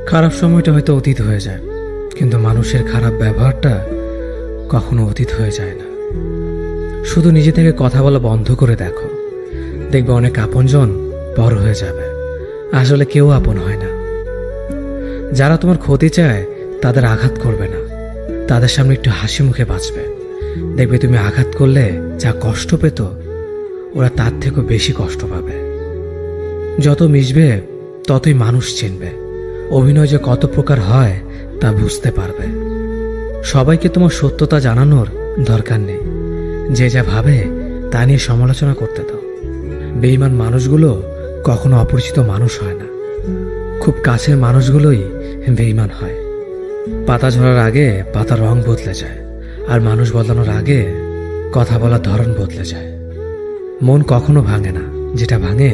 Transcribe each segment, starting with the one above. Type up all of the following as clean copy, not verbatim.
খারাপ সময়টা হয়তো অতীত হয়ে যায়, কিন্তু মানুষের খারাপ ব্যবহারটা কখনো অতীত হয়ে যায় না। শুধু নিজে থেকে কথা বলা বন্ধ করে দেখো, দেখবে অনেক আপনজন বড় হয়ে যাবে। আসলে কেউ আপন হয় না। যারা তোমার ক্ষতি চায় তাদের আঘাত করবে না, তাদের সামনে একটু হাসি মুখে বাঁচবে। দেখবে তুমি আঘাত করলে যা কষ্ট পেত, ওরা তার থেকেও বেশি কষ্ট পাবে। যত মিশবে ততই মানুষ চিনবে। অভিনয় যে কত প্রকার হয় তা বুঝতে পারবে। সবাইকে তোমার সত্যতা জানানোর দরকার নেই। যে যা ভাবে তা নিয়ে সমালোচনা করতে দাও। বেঈমান মানুষগুলো কখনো অপরিচিত মানুষ হয় না। খুব কাছের মানুষগুলোই বেঈমান হয়। পাতা ঝরার আগে পাতার রং বদলে যায়, আর মানুষ বদলানোর আগে কথা বলার ধরন বদলে যায়। মন কখনো ভাঙে না, যেটা ভাঙে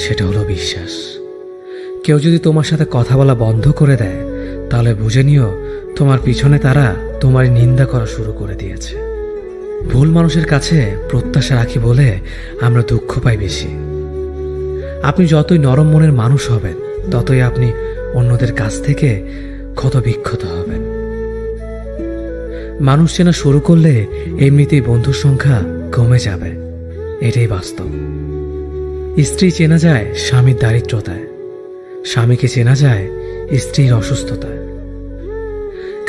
সেটা হলো বিশ্বাস। কেউ যদি তোমার সাথে কথা বলা বন্ধ করে দেয়, তাহলে বুঝে নিও তোমার পিছনে তারা তোমার নিন্দা করা শুরু করে দিয়েছে। ভুল মানুষের কাছে প্রত্যাশা রাখি বলে আমরা দুঃখ পাই বেশি। আপনি যতই নরম মনের মানুষ হবেন, ততই আপনি অন্যদের কাছ থেকে ক্ষত বিক্ষত হবেন। মানুষ চেনা শুরু করলে এমনিতেই বন্ধুর সংখ্যা কমে যাবে, এটাই বাস্তব। স্ত্রী চেনা যায় স্বামীর দারিদ্রতায়, স্বামীকে চেনা যায় স্ত্রীর অসুস্থতায়।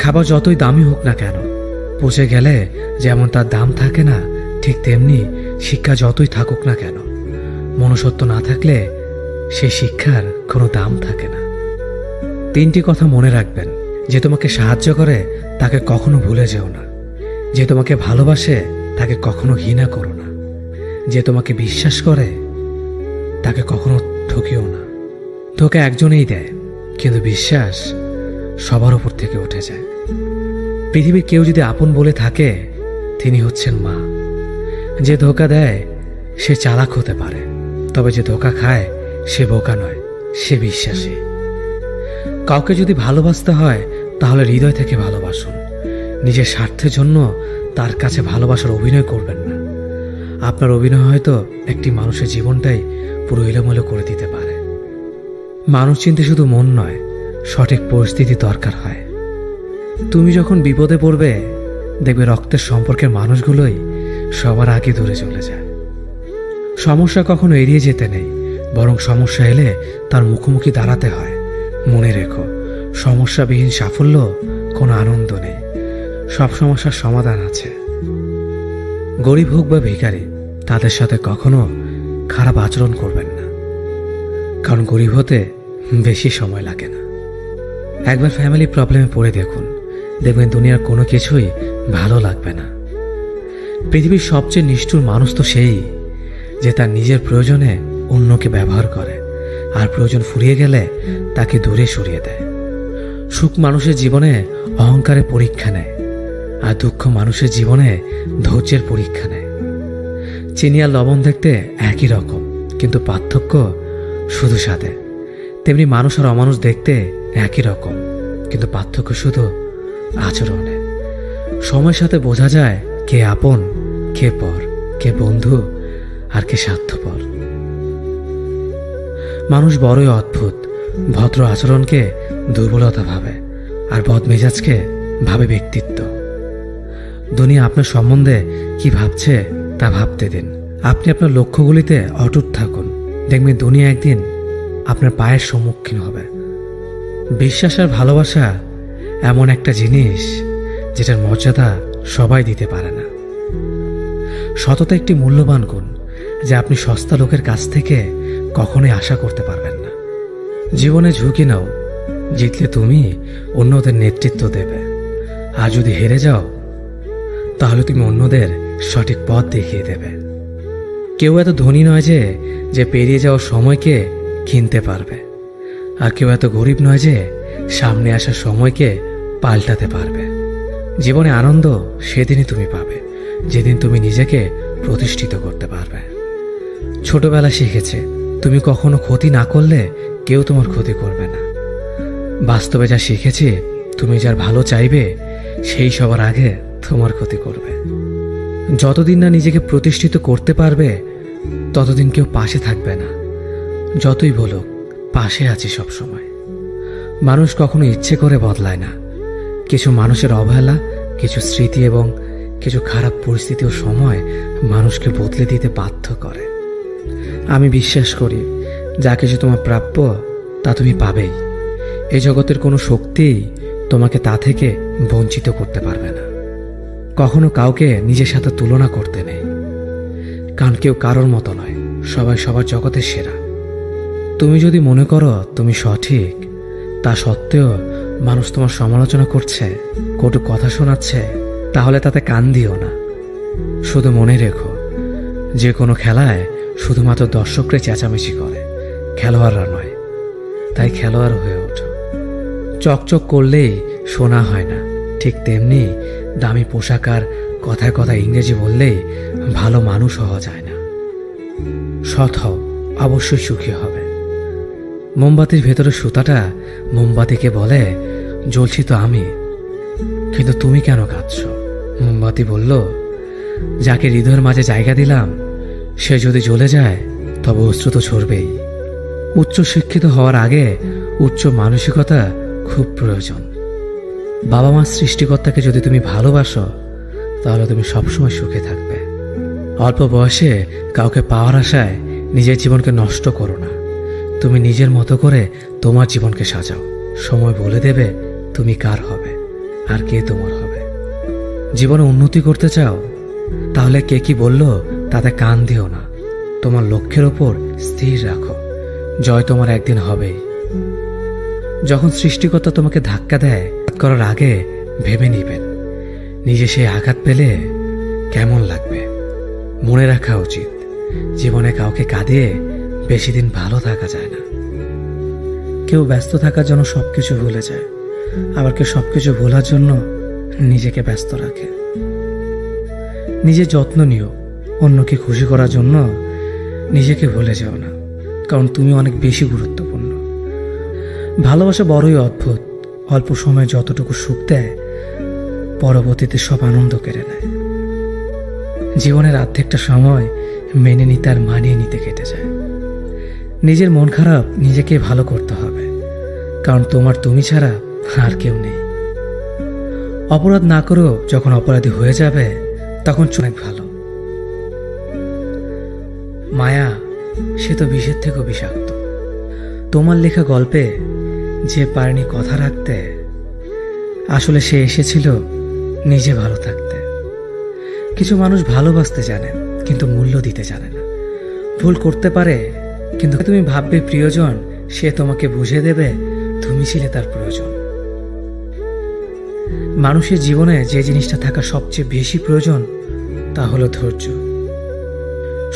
খাবার যতই দামি হোক না কেন, পচে গেলে যেমন তার দাম থাকে না, ঠিক তেমনি শিক্ষা যতই থাকুক না কেন, মনুষ্যত্ব না থাকলে সেই শিক্ষার কোনো দাম থাকে না। 3টি কথা মনে রাখবেন। যে তোমাকে সাহায্য করে তাকে কখনো ভুলে যেও না। যে তোমাকে ভালোবাসে তাকে কখনো ঘৃণা করো না। যে তোমাকে বিশ্বাস করে তাকে কখনো ঠকিও না। ধোঁকা একজনেই দেয়, কিন্তু বিশ্বাস সবার উপর থেকে উঠে যায়। পৃথিবীর কেউ যদি আপন বলে থাকে, তিনি হচ্ছেন মা। যে ধোঁকা দেয় সে চালাক হতে পারে, তবে যে ধোঁকা খায় সে বোকা নয়, সে বিশ্বাসী। কাউকে যদি ভালোবাসতে হয় তাহলে হৃদয় থেকে ভালোবাসুন। নিজের স্বার্থের জন্য তার কাছে ভালোবাসার অভিনয় করবেন না। আপনার অভিনয় হয়তো একটি মানুষের জীবনটাই পুরো এলোমেলো করে দিতে পারে। মানুষ চিনতে শুধু মন নয়, সঠিক পরিস্থিতি দরকার হয়। তুমি যখন বিপদে পড়বে, দেখবে রক্তের সম্পর্কের মানুষগুলোই সবার আগে দূরে চলে যায়। সমস্যা কখনো এড়িয়ে যেতে নেই, বরং সমস্যা এলে তার মুখোমুখি দাঁড়াতে হয়। মনে রেখো, সমস্যাবিহীন সাফল্য কোনো আনন্দ নেই। সব সমস্যার সমাধান আছে। গরিব হোক বা ভিখারি, তাদের সাথে কখনো খারাপ আচরণ করবেন না, কারণ গরিব হতে বেশি সময় লাগে না। একবার ফ্যামিলি প্রবলেমে পড়ে দেখুন, দেখবেন দুনিয়ার কোনো কিছুই ভালো লাগবে না। পৃথিবীর সবচেয়ে নিষ্ঠুর মানুষ তো সেই, যে তার নিজের প্রয়োজনে অন্যকে ব্যবহার করে, আর প্রয়োজন ফুরিয়ে গেলে তাকে দূরে সরিয়ে দেয়। সুখ মানুষের জীবনে অহংকারের পরীক্ষা নেয়, আর দুঃখ মানুষের জীবনে ধৈর্যের পরীক্ষা নেয়। চিনি আর লবণ দেখতে একই রকম, কিন্তু পার্থক্য শুধু স্বাদে। তেমনি মানুষ আর অমানুষ দেখতে একই রকম, কিন্তু পার্থক্য শুধু আচরণে। সময়ের সাথে বোঝা যায় কে আপন, কে পর, কে বন্ধু আর কে স্বার্থপর। মানুষ বড়ই অদ্ভুত। ভদ্র আচরণকে দুর্বলতা ভাবে, আর বদমেজাজকে ভাবে ব্যক্তিত্ব। দুনিয়া আপনার সম্বন্ধে কি ভাবছে তা ভাবতে দিন। আপনি আপনার লক্ষ্যগুলিতে অটুট থাকুন, দেখবেন দুনিয়া একদিন আপনার পায়ের সম্মুখীন হবে। বিশ্বাস আর ভালোবাসা এমন একটা জিনিস যেটার মর্যাদা সবাই দিতে পারে না। সততা একটি মূল্যবান গুণ, যা আপনি সস্তা লোকের কাছ থেকে কখনোই আশা করতে পারবেন না। জীবনে ঝুঁকি নাও, জিতলে তুমি অন্যদের নেতৃত্ব দেবে, আর যদি হেরে যাও তাহলে তুমি অন্যদের সঠিক পথ দেখিয়ে দেবে। কেউ এত ধনী নয় যে পেরিয়ে যাওয়ার সময়কে কিনতে পারবে, আর কেউ এত গরিব নয় যে সামনে আসার সময়কে পাল্টাতে পারবে। জীবনে আনন্দ সেদিনই তুমি পাবে, যেদিন তুমি নিজেকে প্রতিষ্ঠিত করতে পারবে। ছোটবেলা শিখেছে, তুমি কখনো ক্ষতি না করলে কেউ তোমার ক্ষতি করবে না। বাস্তবে যা শিখেছি, তুমি যার ভালো চাইবে সেই সবার আগে তোমার ক্ষতি করবে। যতদিন না নিজেকে প্রতিষ্ঠিত করতে পারবে, ততদিন কেউ পাশে থাকবে না। যতই বলুক, পাশে আছি সব সময়। মানুষ কখনো ইচ্ছে করে বদলায় না। কিছু মানুষের অবহেলা, কিছু স্মৃতি এবং কিছু খারাপ পরিস্থিতি ও সময় মানুষকে বদলে দিতে বাধ্য করে। আমি বিশ্বাস করি যা কিছু তোমার প্রাপ্য তা তুমি পাবেই। এই জগতের কোনো শক্তিই তোমাকে তা থেকে বঞ্চিত করতে পারবে না। কখনো কাউকে নিজের সাথে তুলনা করতে নেই, কারণ কেউ কারোর মতো নয়, সবাই সবার জগতের সেরা। তুমি যদি মনে করো তুমি সঠিক, তা সত্ত্বেও মানুষ তোমার সমালোচনা করছে, কটু কথা শোনাচ্ছে, তাহলে তাতে কান দিও না। শুধু মনে রেখো, যে কোনো খেলায় শুধুমাত্র দর্শকরা চেঁচামেচি করে, খেলোয়াড়রা নয়। তাই খেলোয়াড় হয়ে ওঠো। চকচক করলেই শোনা হয় না, ঠিক তেমনি দামি পোশাক আর কথায় কথায় ইংরেজি বললেই ভালো মানুষ হওয়া যায় না। সৎ হও, অবশ্যই সুখী হবে। মোমবাতির ভেতরে সুতাটা মোমবাতিকে বলে, জ্বলছি তো আমি, কিন্তু তুমি কেন কাঁদছ? মোমবাতি বলল, যাকে হৃদয়ের মাঝে জায়গা দিলাম সে যদি জ্বলে যায় তবে অশ্রু তো ঝরবেই। উচ্চ শিক্ষিত হওয়ার আগে উচ্চ মানসিকতা খুব প্রয়োজন। বাবা মার সৃষ্টিকর্তাকে যদি তুমি ভালোবাসো তাহলে তুমি সবসময় সুখে থাকবে। অল্প বয়সে কাউকে পাওয়ার আশায় নিজের জীবনকে নষ্ট করো না। তুমি নিজের মতো করে তোমার জীবনকে সাজাও। সময় বলে দেবে তুমি কার হবে আর কে তোমার হবে। জীবনে উন্নতি করতে চাও, তাহলে কে কি বলল তাতে কান দিও না। তোমার লক্ষ্যের ওপর স্থির রাখো, জয় তোমার একদিন হবেই। যখন সৃষ্টিকর্তা তোমাকে ধাক্কা দেয়, করার আগে ভেবে নিবেন নিজে সেই আঘাত পেলে কেমন লাগবে। মনে রাখা উচিত, জীবনে কাউকে কাঁদিয়ে বেশি দিন ভালো থাকা যায় না। কেউ ব্যস্ত থাকার জন্য সবকিছু ভুলে যায়, আবার কেউ সবকিছু ভোলার জন্য নিজেকে ব্যস্ত রাখে। নিজের যত্ন নিও, অন্যকে খুশি করার জন্য নিজেকে ভুলে যাও না, কারণ তুমি অনেক বেশি গুরুত্বপূর্ণ। ভালোবাসা বড়ই অদ্ভুত। অল্প সময়ে যতটুকু সুখ দেয়, পরবর্তীতে সব আনন্দ কেড়ে নেয়। জীবনের অর্ধেকটা সময় মেনে নিতে আর মানিয়ে নিতে কেটে যায়। নিজের মন খারাপ নিজেকে ভালো করতে হবে, কারণ তোমার তুমি ছাড়া আর কেউ নেই। অপরাধ না করেও যখন অপরাধী হয়ে যাবে তখন অনেক ভালো। মায়া সে তো বিষের থেকেও বিষাক্ত। তোমার লেখা গল্পে যে পারেনি কথা রাখতে, আসলে সে এসেছিল নিজে ভালো থাকতে। কিছু মানুষ ভালোবাসতে জানে কিন্তু মূল্য দিতে জানে না। ভুল করতে পারে, কিন্তু তুমি ভাববে প্রিয়জন, সে তোমাকে বুঝে দেবে তুমি ছিলে তার প্রয়োজন। মানুষের জীবনে যে জিনিসটা থাকা সবচেয়ে বেশি প্রয়োজন তা হলো ধৈর্য।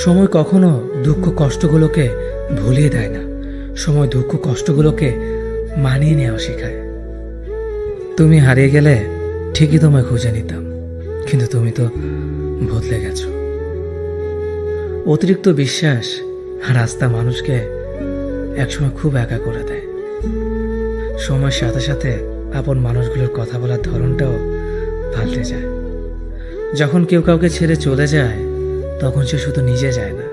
সময় কখনো দুঃখ কষ্টগুলোকে ভুলিয়ে দেয় না, সময় দুঃখ কষ্টগুলোকে মানিয়ে নেওয়া শেখায়। তুমি হারিয়ে গেলে ঠিকই তোমায় খুঁজে নিতাম, কিন্তু তুমি তো বদলে গেছো। অতিরিক্ত বিশ্বাস রাস্তা মানুষকে একসময় খুব একা করে দেয়। সময়ের সাথে সাথে আপন মানুষগুলোর কথা বলার ধরনটাও পাল্টে যায়। যখন কেউ কাউকে ছেড়ে চলে যায় তখন সে শুধু নিজে যায় না,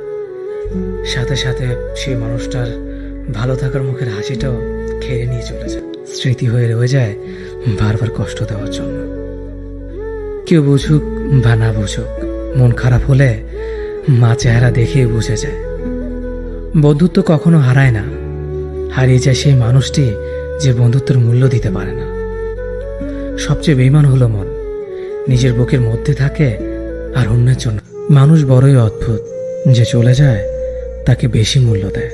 সাথে সাথে সেই মানুষটার ভালো থাকার মুখের হাসিটাও খেয়ে নিয়ে চলে যায়। স্মৃতি হয়ে রয়ে যায় বারবার কষ্ট দেওয়ার জন্য। কেউ বুঝুক বা না বুঝুক, মন খারাপ হলে মা চেহারা দেখেই বুঝে যায়। বন্ধুত্ব কখনো হারায় না, হারিয়ে যায় সেই মানুষটি যে বন্ধুত্বের মূল্য দিতে পারে না। সবচেয়ে বেঈমান হলো মন, নিজের বুকের মধ্যে থাকে আর অন্যের জন্য। মানুষ বড়ই অদ্ভুত, যে চলে যায় তাকে বেশি মূল্য দেয়,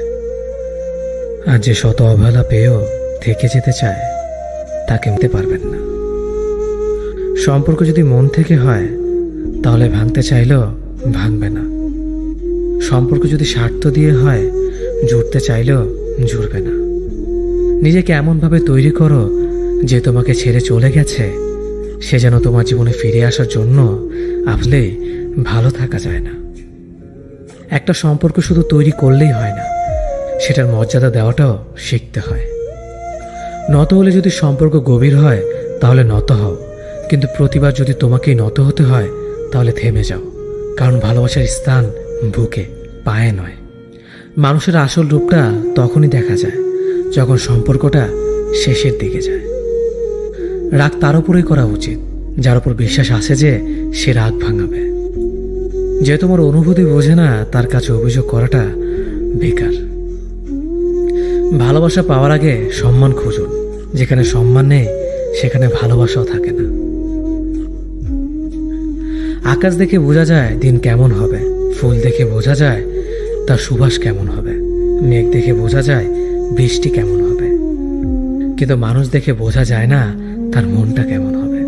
আর যে শত অবহেলা পেয়েও থেকে যেতে চায় তাকে নিতে পারবেন না। সম্পর্ক যদি মন থেকে হয় তাহলে ভাঙতে চাইলেও ভাঙবে না। সম্পর্ক যদি স্বার্থ দিয়ে হয় জুড়তে চাইলেও জুড়বে না। নিজেকে এমনভাবে তৈরি করো যে তোমাকে ছেড়ে চলে গেছে সে যেন তোমার জীবনে ফিরে আসার জন্য আসলেই ভালো থাকা যায় না। একটা সম্পর্ক শুধু তৈরি করলেই হয় না, সেটার মর্যাদা দেওয়াটাও শিখতে হয়। নত হলে যদি সম্পর্ক গভীর হয় তাহলে নত হও, কিন্তু প্রতিবার যদি তোমাকেই নত হতে হয় তাহলে থেমে যাও, কারণ ভালোবাসার স্থান বুকে, পায়ে নয়। মানুষের আসল রূপটা তখনই দেখা যায় যখন সম্পর্কটা শেষের দিকে যায়। রাগ তার উপরেই করা উচিত যার উপর বিশ্বাস আছে যে সে রাগ ভাঙাবে। যে তোমার অনুভূতি বোঝে না তার কাছে অভিযোগ করাটা বেকার। ভালোবাসা পাওয়ার আগে সম্মান খুঁজুন। যেখানে সম্মান নেই সেখানে ভালোবাসাও থাকে না। আকাশ দেখে বোঝা যায় দিন কেমন হবে, ফুল দেখে বোঝা যায় তার সুবাস কেমন হবে, মেঘ দেখে বোঝা যায় বৃষ্টি কেমন হবে, কিন্তু মানুষ দেখে বোঝা যায় না তার মনটা কেমন হবে।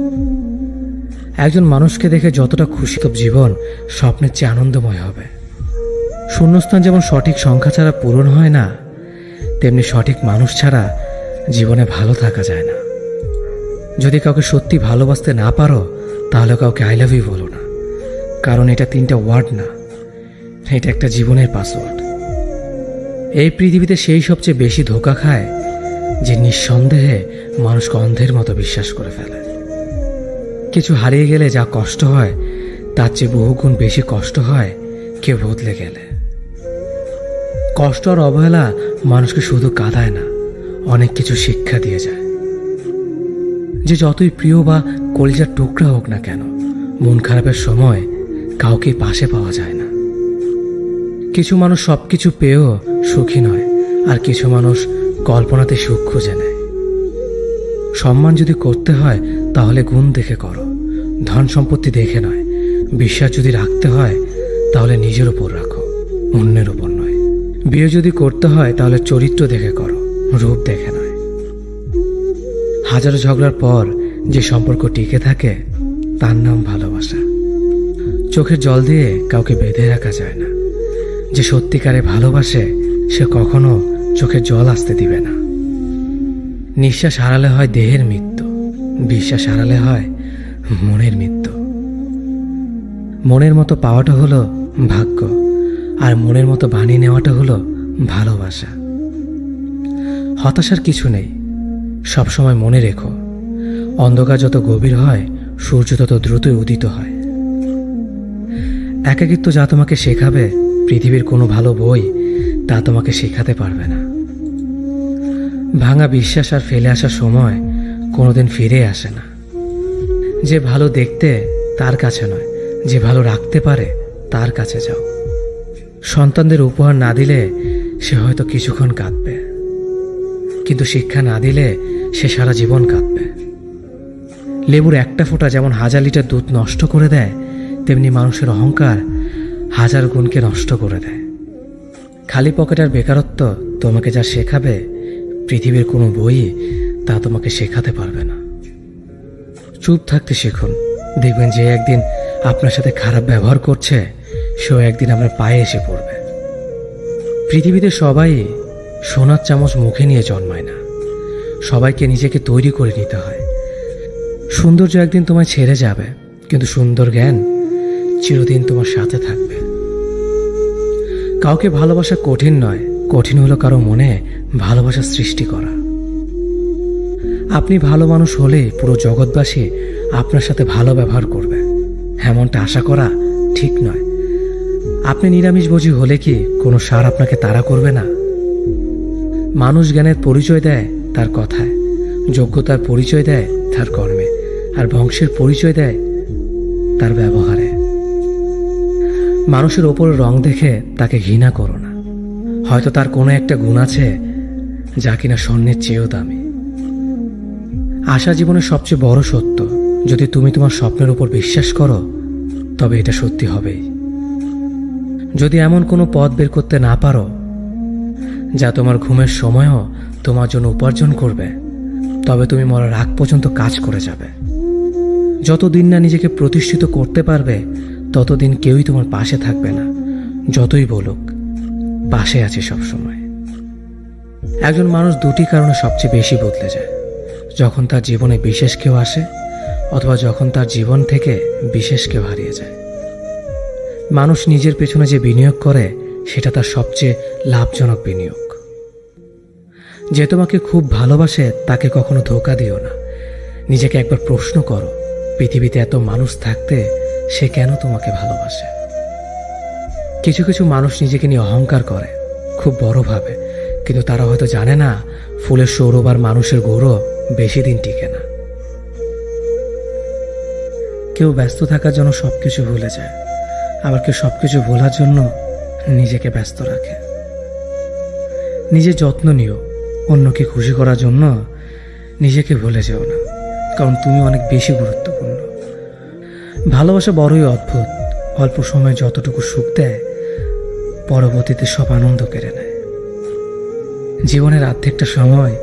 একজন মানুষকে দেখে যতটা খুশি তো জীবন স্বপ্নের চেয়ে আনন্দময় হবে। শূন্যস্থান যেমন সঠিক সংখ্যা ছাড়া পূরণ হয় না, তেমনি সঠিক মানুষ ছাড়া জীবনে ভালো থাকা যায় না। যদি কাউকে সত্যি ভালোবাসতে না পারো তাহলে কাউকে আই লাভ ইউ বলো না, কারণ এটা 3টা ওয়ার্ড না, এটা একটা জীবনের পাসওয়ার্ড। এই পৃথিবীতে সেই সবচেয়ে বেশি ধোঁকা খায় যে নিঃসন্দেহে মানুষকে অন্ধের মতো বিশ্বাস করে ফেলে। কিছু হারিয়ে গেলে যা কষ্ট হয় তার চেয়ে বহুগুণ বেশি কষ্ট হয় কেউ বদলে গেলে। কষ্ট আর অবহেলা মানুষকে শুধু কাঁদায় না, অনেক কিছু শিক্ষা দিয়ে যায়। যে যতই প্রিয় বা কলিজার টুকরা হোক না কেন, মন খারাপের সময় কাউকে পাশে পাওয়া যায় না। কিছু মানুষ সবকিছু পেয়েও সুখী নয়, আর কিছু মানুষ কল্পনাতে সুখ খুঁজে নেয়। সম্মান যদি করতে হয় তাহলে গুণ দেখে করো, ধন সম্পত্তি দেখে নয়। বিশ্বাস যদি রাখতে হয় তাহলে নিজের উপর রাখো, অন্যের উপর নয়। বিয়ে যদি করতে হয় তাহলে চরিত্র দেখে করো, রূপ দেখে নয়। হাজারো ঝগড়ার পর যে সম্পর্ক টিকে থাকে তার নাম ভালোবাসা। চোখের জল দিয়ে কাউকে বেঁধে রাখা যায় না। যে সত্যিকারে ভালোবাসে সে কখনো চোখের জল আসতে দিবে না। নিঃশ্বাস হারালে হয় দেহের মৃত্যু, বিশ্বাস হারালে হয় মনের মৃত্যু। মনের মতো পাওয়াটা হলো ভাগ্য, আর মনের মতো বানিয়ে নেওয়াটা হলো ভালোবাসা। হতাশার কিছু নেই, সবসময় মনে রেখো অন্ধকার যত গভীর হয় সূর্য তত দ্রুতই উদিত হয়। একাকিত্ব যা তোমাকে শেখাবে পৃথিবীর কোনো ভালো বই তা তোমাকে শেখাতে পারবে না। ভাঙা বিশ্বাস আর ফেলে আসার সময় কোনোদিন ফিরে আসে না। যে ভালো দেখতে তার কাছে নয়, যে ভালো রাখতে পারে তার কাছে যাও। সন্তানদের উপহার না দিলে সে হয়তো কিছুক্ষণ কাঁদবে, কিন্তু শিক্ষা না দিলে সে সারা জীবন কাঁদবে। লেবুর একটা ফোঁটা যেমন 1000 লিটার দুধ নষ্ট করে দেয়, তেমনি মানুষের অহংকার 1000 গুণকে নষ্ট করে দেয়। খালি পকেট আর বেকারত্ব তোমাকে যা শেখাবে পৃথিবীর কোনো বই তা তোমাকে শেখাতে পারবে না। চুপ থাকতে শিখুন, দেখবেন যে একদিন আপনার সাথে খারাপ ব্যবহার করছে সেও একদিন আপনার পায়ে এসে পড়বে। পৃথিবীতে সবাই সোনার চামচ মুখে নিয়ে জন্মায় না, সবাইকে নিজেকে তৈরি করে নিতে হয়। সৌন্দর্য একদিন তোমায় ছেড়ে যাবে, কিন্তু সুন্দর জ্ঞান চিরদিন তোমার সাথে থাকবে। কাউকে ভালোবাসা কঠিন নয়, কঠিন হলো কারো মনে ভালোবাসা সৃষ্টি করা। আপনি ভালো মানুষ হলে পুরো জগৎবাসী আপনার সাথে ভালো ব্যবহার করবে, এমনটা আশা করা ঠিক নয়। আপনি নিরামিষভোজী হলে কি কোনো সার আপনাকে তাড়া করবে না? মানুষ জ্ঞানের পরিচয় দেয় তার কথায়, যোগ্যতার পরিচয় দেয় তার কর্মে, আর বংশের পরিচয় দেয় তার ব্যবহারে। মানুষের ওপর রং দেখে তাকে ঘৃণা করো না, হয়তো তার কোনো একটা গুণ আছে যা কিনা স্বর্ণের চেয়েও দামি। আশা জীবনের সবচেয়ে বড় সত্য। যদি তুমি তোমার স্বপ্নের উপর বিশ্বাস করো তবে এটা সত্যি হবেই। যদি এমন কোনো পথ বের করতে না পারো যা তোমার ঘুমের সময়ও তোমার জন্য উপার্জন করবে, তবে তুমি মরার আগ পর্যন্ত কাজ করে যাবে। যতদিন না নিজেকে প্রতিষ্ঠিত করতে পারবে ততদিন কেউই তোমার পাশে থাকবে না, যতই বলুক পাশে আছে সবসময়। একজন মানুষ দুটি কারণে সবচেয়ে বেশি বদলে যায়: যখন তার জীবনে বিশেষ কেউ আসে, অথবা যখন তার জীবন থেকে বিশেষ কেউ হারিয়ে যায়। মানুষ নিজের পেছনে যে বিনিয়োগ করে সেটা তার সবচেয়ে লাভজনক বিনিয়োগ। যে তোমাকে খুব ভালোবাসে তাকে কখনো ধোঁকা দিও না। নিজেকে একবার প্রশ্ন করো, পৃথিবীতে এত মানুষ থাকতে সে কেন তোমাকে ভালোবাসে? কিছু কিছু মানুষ নিজেকে নিয়ে অহংকার করে, খুব বড় ভাবে, কিন্তু তারা হয়তো জানে না ফুলের সৌরভ আর মানুষের গৌরব বেশি দিন টিকে না। কেউ ব্যস্ত থাকার জন্য সবকিছু ভুলে যায়, আবার কেউ সবকিছু ভোলার জন্য নিজেকে ব্যস্ত রাখে। নিজের যত্ন নিও, অন্যকে খুশি করার জন্য নিজেকে ভুলে যেও না, কারণ তুমি অনেক বেশি গুরুত্বপূর্ণ। ভালোবাসা বড়ই অদ্ভুত, অল্প সময়ে যতটুকু সুখ দেয় পরবর্তীতে সব আনন্দ কেড়ে নেয়। জীবনের অর্ধেকটা সময়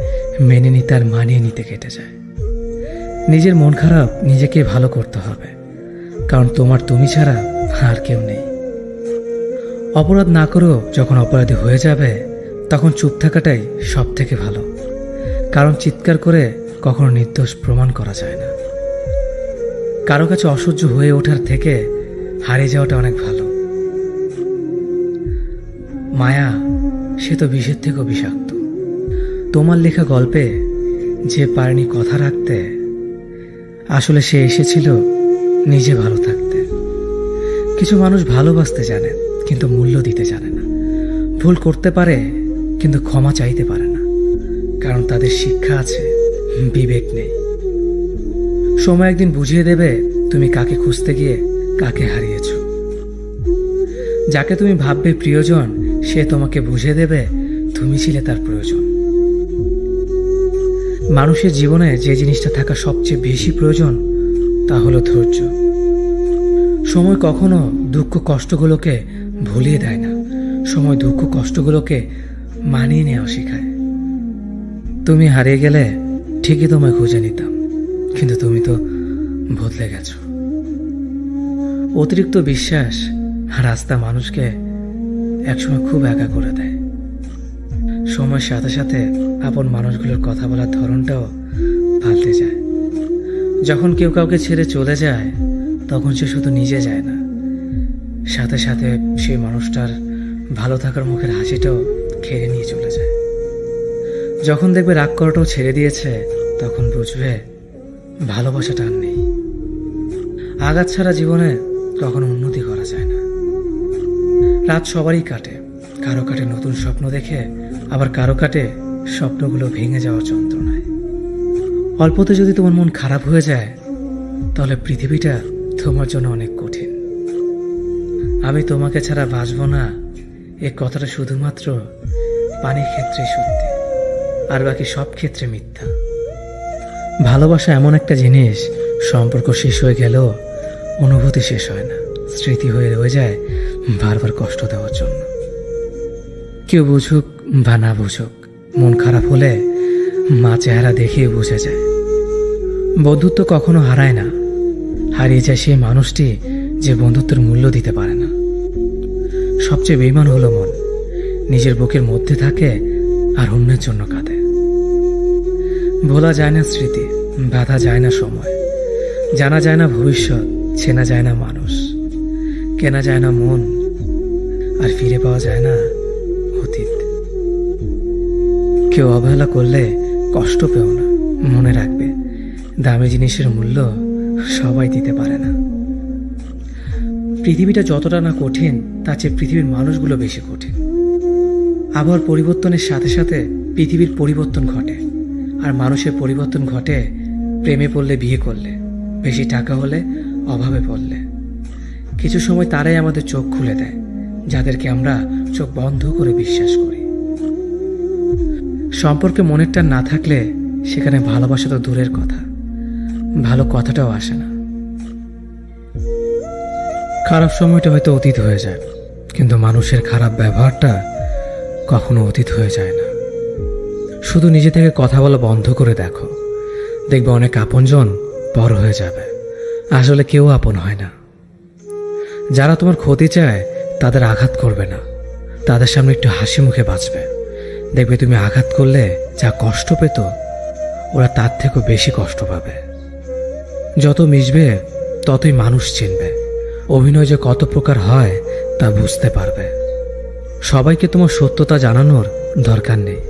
মেনে নিতে আর মানিয়ে নিতে কেটে যায়। নিজের মন খারাপ নিজেকে ভালো করতে হবে, কারণ তোমার তুমি ছাড়া আর কেউ নেই। অপরাধ না করেও যখন অপরাধী হয়ে যাবে তখন চুপ থাকাটাই সব থেকে ভালো, কারণ চিৎকার করে কখনো নির্দোষ প্রমাণ করা যায় না। কারো কাছে অসহ্য হয়ে ওঠার থেকে হারিয়ে যাওয়াটা অনেক ভালো। মায়া সে তো বিষের থেকেও বিষাক্ত। তোমার লেখা গল্পে যে পারেনি কথা রাখতে, আসলে সে এসেছিল নিজে ভালো থাকতে। কিছু মানুষ ভালোবাসতে জানে কিন্তু মূল্য দিতে জানে না। ভুল করতে পারে কিন্তু ক্ষমা চাইতে পারে না, কারণ তাদের শিক্ষা আছে, বিবেক নেই। সময় একদিন বুঝিয়ে দেবে তুমি কাকে খুঁজতে গিয়ে কাকে হারিয়েছ। যাকে তুমি ভাববে প্রিয়জন, সে তোমাকে বুঝিয়ে দেবে তুমি ছিলে তার প্রয়োজন। মানুষের জীবনে যে জিনিসটা থাকা সবচেয়ে বেশি প্রয়োজন তা হলো ধৈর্য। সময় কখনো দুঃখ কষ্টগুলোকে ভুলিয়ে দেয় না, সময় দুঃখ কষ্টগুলোকে মানিয়ে নেওয়া শেখায়। তুমি হারিয়ে গেলে ঠিকই তোমায় খুঁজে নিতাম, কিন্তু তুমি তো বদলে গেছো। অতিরিক্ত বিশ্বাস আর আস্থা মানুষকে একসময় খুব একা করে দেয়। সময়ের সাথে সাথে আপন মানুষগুলোর কথা বলার ধরনটাও পাল্টে যায়। যখন কেউ কাউকে ছেড়ে চলে যায় তখন সে শুধু নিজে যায় না, সাথে সাথে সেই মানুষটার ভালো থাকার মুখের হাসিটাও খেয়ে নিয়ে চলে যায়। যখন দেখবে রাগ করাটাও ছেড়ে দিয়েছে তখন বুঝবে ভালোবাসাটা আর নেই। আঘাত ছাড়া জীবনে কখনো উন্নতি করা যায় না। রাত সবারই কাটে, কারো কাটে নতুন স্বপ্ন দেখে, আবার কারো কাটে স্বপ্নগুলো ভেঙে যাওয়ার যন্ত্রণায়। অল্পতে যদি তোমার মন খারাপ হয়ে যায় তাহলে পৃথিবীটা তোমার জন্য অনেক কঠিন। আমি তোমাকে ছাড়া বাঁচব না, এ কথাটা শুধুমাত্র পানির ক্ষেত্রে সত্যি, আর বাকি সব ক্ষেত্রে মিথ্যা। ভালোবাসা এমন একটা জিনিস, সম্পর্ক শেষ হয়ে গেলেও অনুভূতি শেষ হয় না, স্মৃতি হয়ে রয়ে যায় বারবার কষ্ট দেওয়ার জন্য। কেউ বুঝুক বা না বুঝুক, মন খারাপ হলে মা চেহারা দেখেই বুঝে যায়। বন্ধুত্ব কখনো হারায় না, হারিয়ে যায় সেই মানুষটি যে বন্ধুত্বের মূল্য দিতে পারে না। সবচেয়ে বেঈমান হলো মন, নিজের বুকের মধ্যে থাকে আর অন্যের জন্য কাঁদে। ভোলা যায় না স্মৃতি, বাধা যায় না সময়, জানা যায় না ভবিষ্যৎ, চেনা যায় না মানুষ, কেনা যায় না মন, আর ফিরে পাওয়া যায় না অতীত। কেউ অবহেলা করলে কষ্ট পেও না, মনে রাখবে দামি জিনিসের মূল্য সবাই দিতে পারে না। পৃথিবীটা যতটা না কঠিন তার চেয়ে পৃথিবীর মানুষগুলো বেশি কঠিন। আবহাওয়ার পরিবর্তনের সাথে সাথে পৃথিবীর পরিবর্তন ঘটে, আর মানুষের পরিবর্তন ঘটে প্রেমে পড়লে, বিয়ে করলে, বেশি টাকা হলে, অভাবে পড়লে। কিছু সময় তারাই আমাদের চোখ খুলে দেয়, যাদেরকে আমরা চোখ বন্ধ করে বিশ্বাস করি। সম্পর্কে মনের টান না থাকলে সেখানে ভালোবাসা তো দূরের কথা, ভালো কথাটাও আসে না। খারাপ সময়টা হয়তো অতীত হয়ে যায়, কিন্তু মানুষের খারাপ ব্যবহারটা কখনো অতীত হয়ে যায় না। শুধু নিজে থেকে কথা বলা বন্ধ করে দেখো, দেখবে অনেক আপনজন বড় হয়ে যাবে। আসলে কেউ আপন হয় না। যারা তোমার ক্ষতি চায় তাদের আঘাত করবে না, তাদের সামনে একটু হাসি মুখে বাঁচবে। দেখবে তুমি আঘাত করলে যা কষ্ট পেত ওরা তার থেকেও বেশি কষ্ট পাবে। যত মিশবে ততই মানুষ চিনবে, অভিনয় যে কত প্রকার হয় তা বুঝতে পারবে। সবাইকে তোমার সত্যতা জানানোর দরকার নেই,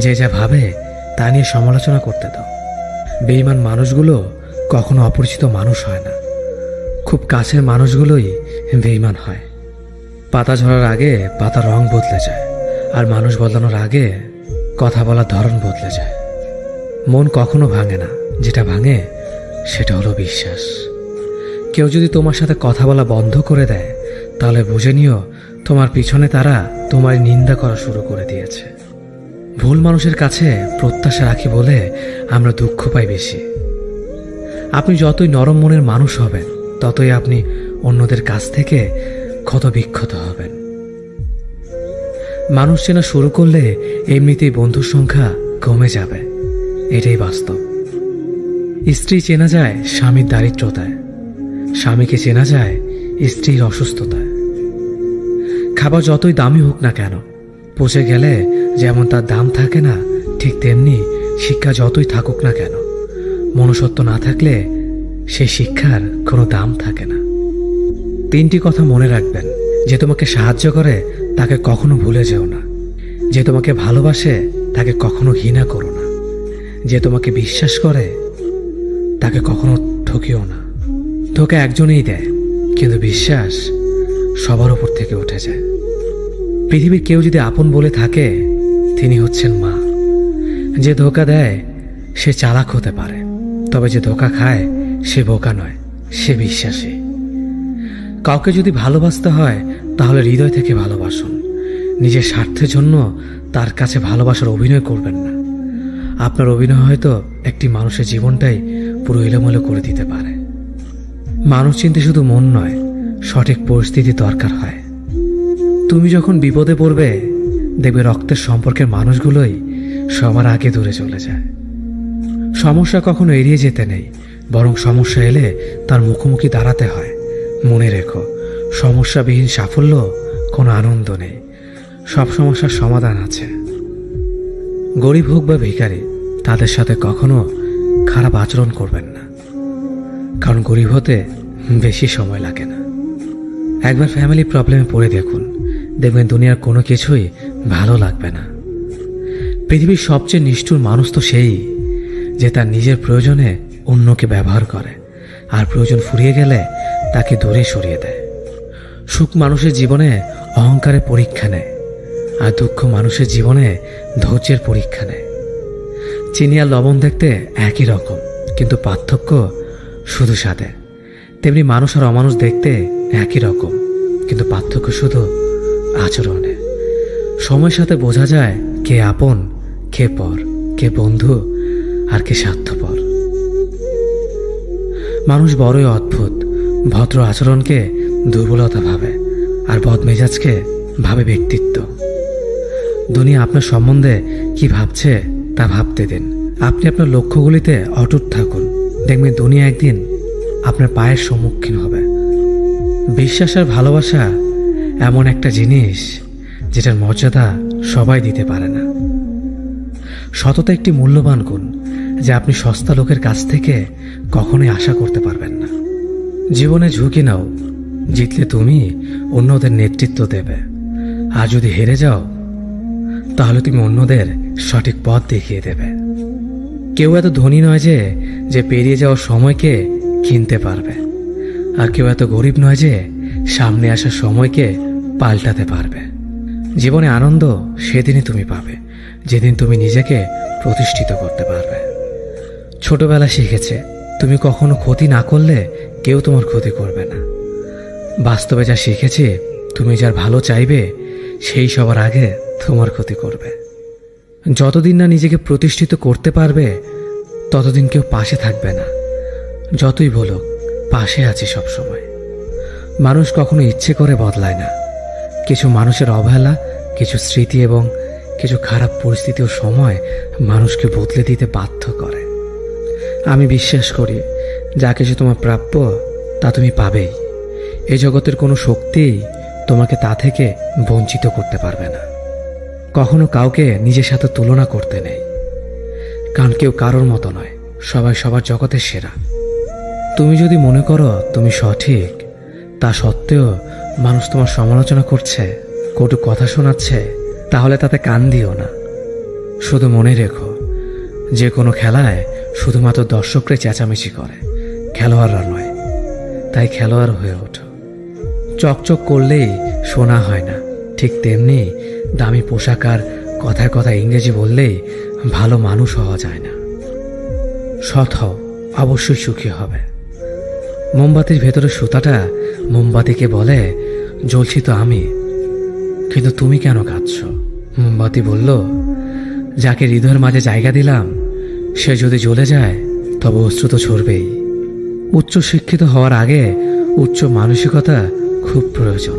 যে যা ভাবে তা নিয়ে সমালোচনা করতে দাও। বেঈমান মানুষগুলো কখনো অপরিচিত মানুষ হয় না, খুব কাছের মানুষগুলোই বেঈমান হয়। পাতা ঝরার আগে পাতার রং বদলে যায়, আর মানুষ বদলানোর আগে কথা বলার ধরন বদলে যায়। মন কখনো ভাঙে না, যেটা ভাঙে সেটা হলো বিশ্বাস। কেউ যদি তোমার সাথে কথা বলা বন্ধ করে দেয়, তাহলে বুঝে নিও তোমার পিছনে তারা তোমার নিন্দা করা শুরু করে দিয়েছে। ভুল মানুষের কাছে প্রত্যাশা রাখি বলে আমরা দুঃখ পাই বেশি। আপনি যতই নরম মনের মানুষ হবেন, ততই আপনি অন্যদের কাছ থেকে ক্ষত বিক্ষত হবেন। মানুষ চেনা শুরু করলে এমনিতেই বন্ধুর সংখ্যা কমে যাবে, এটাই বাস্তব। স্ত্রী চেনা যায় স্বামীর দারিদ্রতায়, স্বামীকে চেনা যায় স্ত্রীর অসুস্থতায়। খাবার যতই দামি হোক না কেন, পচে গেলে যেমন তার দাম থাকে না, ঠিক তেমনি শিক্ষা যতই থাকুক না কেন, মনুষ্যত্ব না থাকলে সেই শিক্ষার কোনো দাম থাকে না। 3টি কথা মনে রাখবেন। যে তোমাকে সাহায্য করে তাকে কখনো ভুলে যেও না। যে তোমাকে ভালোবাসে তাকে কখনো ঘৃণা করো না। যে তোমাকে বিশ্বাস করে তাকে কখনো ঠকিও না। ধোঁকা একজনেই দেয়, কিন্তু বিশ্বাস সবার উপর থেকে উঠে যায়। পৃথিবীর কেউ যদি আপন বলে থাকে, তিনি হচ্ছেন মা। যে ধোঁকা দেয় সে চালাক হতে পারে, তবে যে ধোঁকা খায় সে বোকা নয়, সে বিশ্বাসী। কাউকে যদি ভালোবাসতে হয় তাহলে হৃদয় থেকে ভালোবাসুন। নিজের স্বার্থের জন্য তার কাছে ভালোবাসার অভিনয় করবেন না। আপনার অভিনয় হয়তো একটি মানুষের জীবনটাই পুরো এলোমেলো করে দিতে পারে। মানুষ চিনতে শুধু মন নয়, সঠিক পরিস্থিতি দরকার হয়। তুমি যখন বিপদে পড়বে, দেখবে রক্তের সম্পর্কের মানুষগুলোই সবার আগে দূরে চলে যায়। সমস্যা কখনো এড়িয়ে যেতে নেই, বরং সমস্যা এলে তার মুখোমুখি দাঁড়াতে হয়। মনে রেখো, সমস্যাবিহীন সাফল্য কোনো আনন্দ নেই। সব সমস্যার সমাধান আছে। গরিব হোক বা ভিখারি, তাদের সাথে কখনো খারাপ আচরণ করবেন না, কারণ গরিব হতে বেশি সময় লাগে না। একবার ফ্যামিলি প্রবলেমে পড়ে দেখুন, দেখবেন দুনিয়ার কোনো কিছুই ভালো লাগবে না। পৃথিবীর সবচেয়ে নিষ্ঠুর মানুষ তো সেই, যে তার নিজের প্রয়োজনে অন্যকে ব্যবহার করে, আর প্রয়োজন ফুরিয়ে গেলে তাকে দূরে সরিয়ে দেয়। সুখ মানুষের জীবনে অহংকারের পরীক্ষা নেয়, আর দুঃখ মানুষের জীবনে ধৈর্যের পরীক্ষা নেয়। চিনি আর লবণ দেখতে একই রকম, কিন্তু পার্থক্য শুধু স্বাদে। তেমনি মানুষ আর অমানুষ দেখতে একই রকম, কিন্তু পার্থক্য শুধু আচরণে। সময়ের সাথে বোঝা যায় কে আপন, কে পর, কে বন্ধু আর কে স্বার্থপর। মানুষ বড়ই অদ্ভুত। ভদ্র আচরণকে দুর্বলতা ভাবে, আর বদমেজাজকে ভাবে ব্যক্তিত্ব। দুনিয়া আপনার সম্বন্ধে কি ভাবছে তা ভাবতে দিন। আপনি আপনার লক্ষ্যগুলিতে অটুট থাকুন, দেখবেন দুনিয়া একদিন আপনার পায়ের সম্মুখীন হবে। বিশ্বাস আর ভালোবাসা এমন একটা জিনিস যেটার মর্যাদা সবাই দিতে পারে না। সততা একটি মূল্যবান গুণ, যা আপনি সস্তা লোকের কাছ থেকে কখনোই আশা করতে পারবেন না। জীবনে ঝুঁকি নাও। জিতলে তুমি অন্যদের নেতৃত্ব দেবে, আর যদি হেরে যাও তাহলে তুমি অন্যদের সঠিক পথ দেখিয়ে দেবে। কেউ এত ধনী নয় যে পেরিয়ে যাওয়ার সময়কে কিনতে পারবে, আর কেউ এত গরিব নয় যে সামনে আসার সময়কে পাল্টাতে পারবে। জীবনে আনন্দ সেদিনই তুমি পাবে, যেদিন তুমি নিজেকে প্রতিষ্ঠিত করতে পারবে। ছোটবেলা শিখেছে, তুমি কখনো ক্ষতি না করলে কেউ তোমার ক্ষতি করবে না। বাস্তবে যা শিখেছে, তুমি যার ভালো চাইবে সেই সবার আগে তোমার ক্ষতি করবে। যতদিন না নিজেকে প্রতিষ্ঠিত করতে পারবে, ততদিন কেউ পাশে থাকবে না। যতই বলুক, পাশে আছি সবসময়। মানুষ কখনো ইচ্ছে করে বদলায় না। কিছু মানুষের অবহেলা, কিছু স্মৃতি এবং কিছু খারাপ পরিস্থিতি ও সময় মানুষকে বদলে দিতে বাধ্য করে। আমি বিশ্বাস করি, যা কিছু তোমার প্রাপ্য তা তুমি পাবেই। এই জগতের কোনো শক্তি তোমাকে তা থেকে বঞ্চিত করতে পারবে না। কখনো কাউকে নিজের সাথে তুলনা করতে নেই, কারণ কেউ কারোর মতো নয়। সবাই সবার জগতের সেরা। তুমি যদি মনে করো তুমি সঠিক, তা সত্ত্বেও মানুষ তোমার সমালোচনা করছে, কটু কথা শোনাচ্ছে, তাহলে তাতে কান দিও না। শুধু মনে রেখো, যে কোনো খেলায় শুধুমাত্র দর্শকরাই চেঁচামেচি করে, খেলোয়াড়রা নয়। তাই খেলোয়াড় হয়ে ওঠো। চকচক করলেই সোনা হয় না, ঠিক তেমনি দামি পোশাক আর কথায় কথায় ইংরেজি বললেই ভালো মানুষ হওয়া যায় না। সৎ হও, অবশ্যই সুখী হবে। মোমবাতির ভেতরে সুতাটা মোমবাতিকে বলে, জ্বলছি তো আমি, কিন্তু তুমি কেন কাঁদছ? মোমবাতি বলল, যাকে হৃদয়ের মাঝে জায়গা দিলাম সে যদি জ্বলে যায় তবে অশ্রু তো ঝরবেই। উচ্চ শিক্ষিত হওয়ার আগে উচ্চ মানসিকতা খুব প্রয়োজন।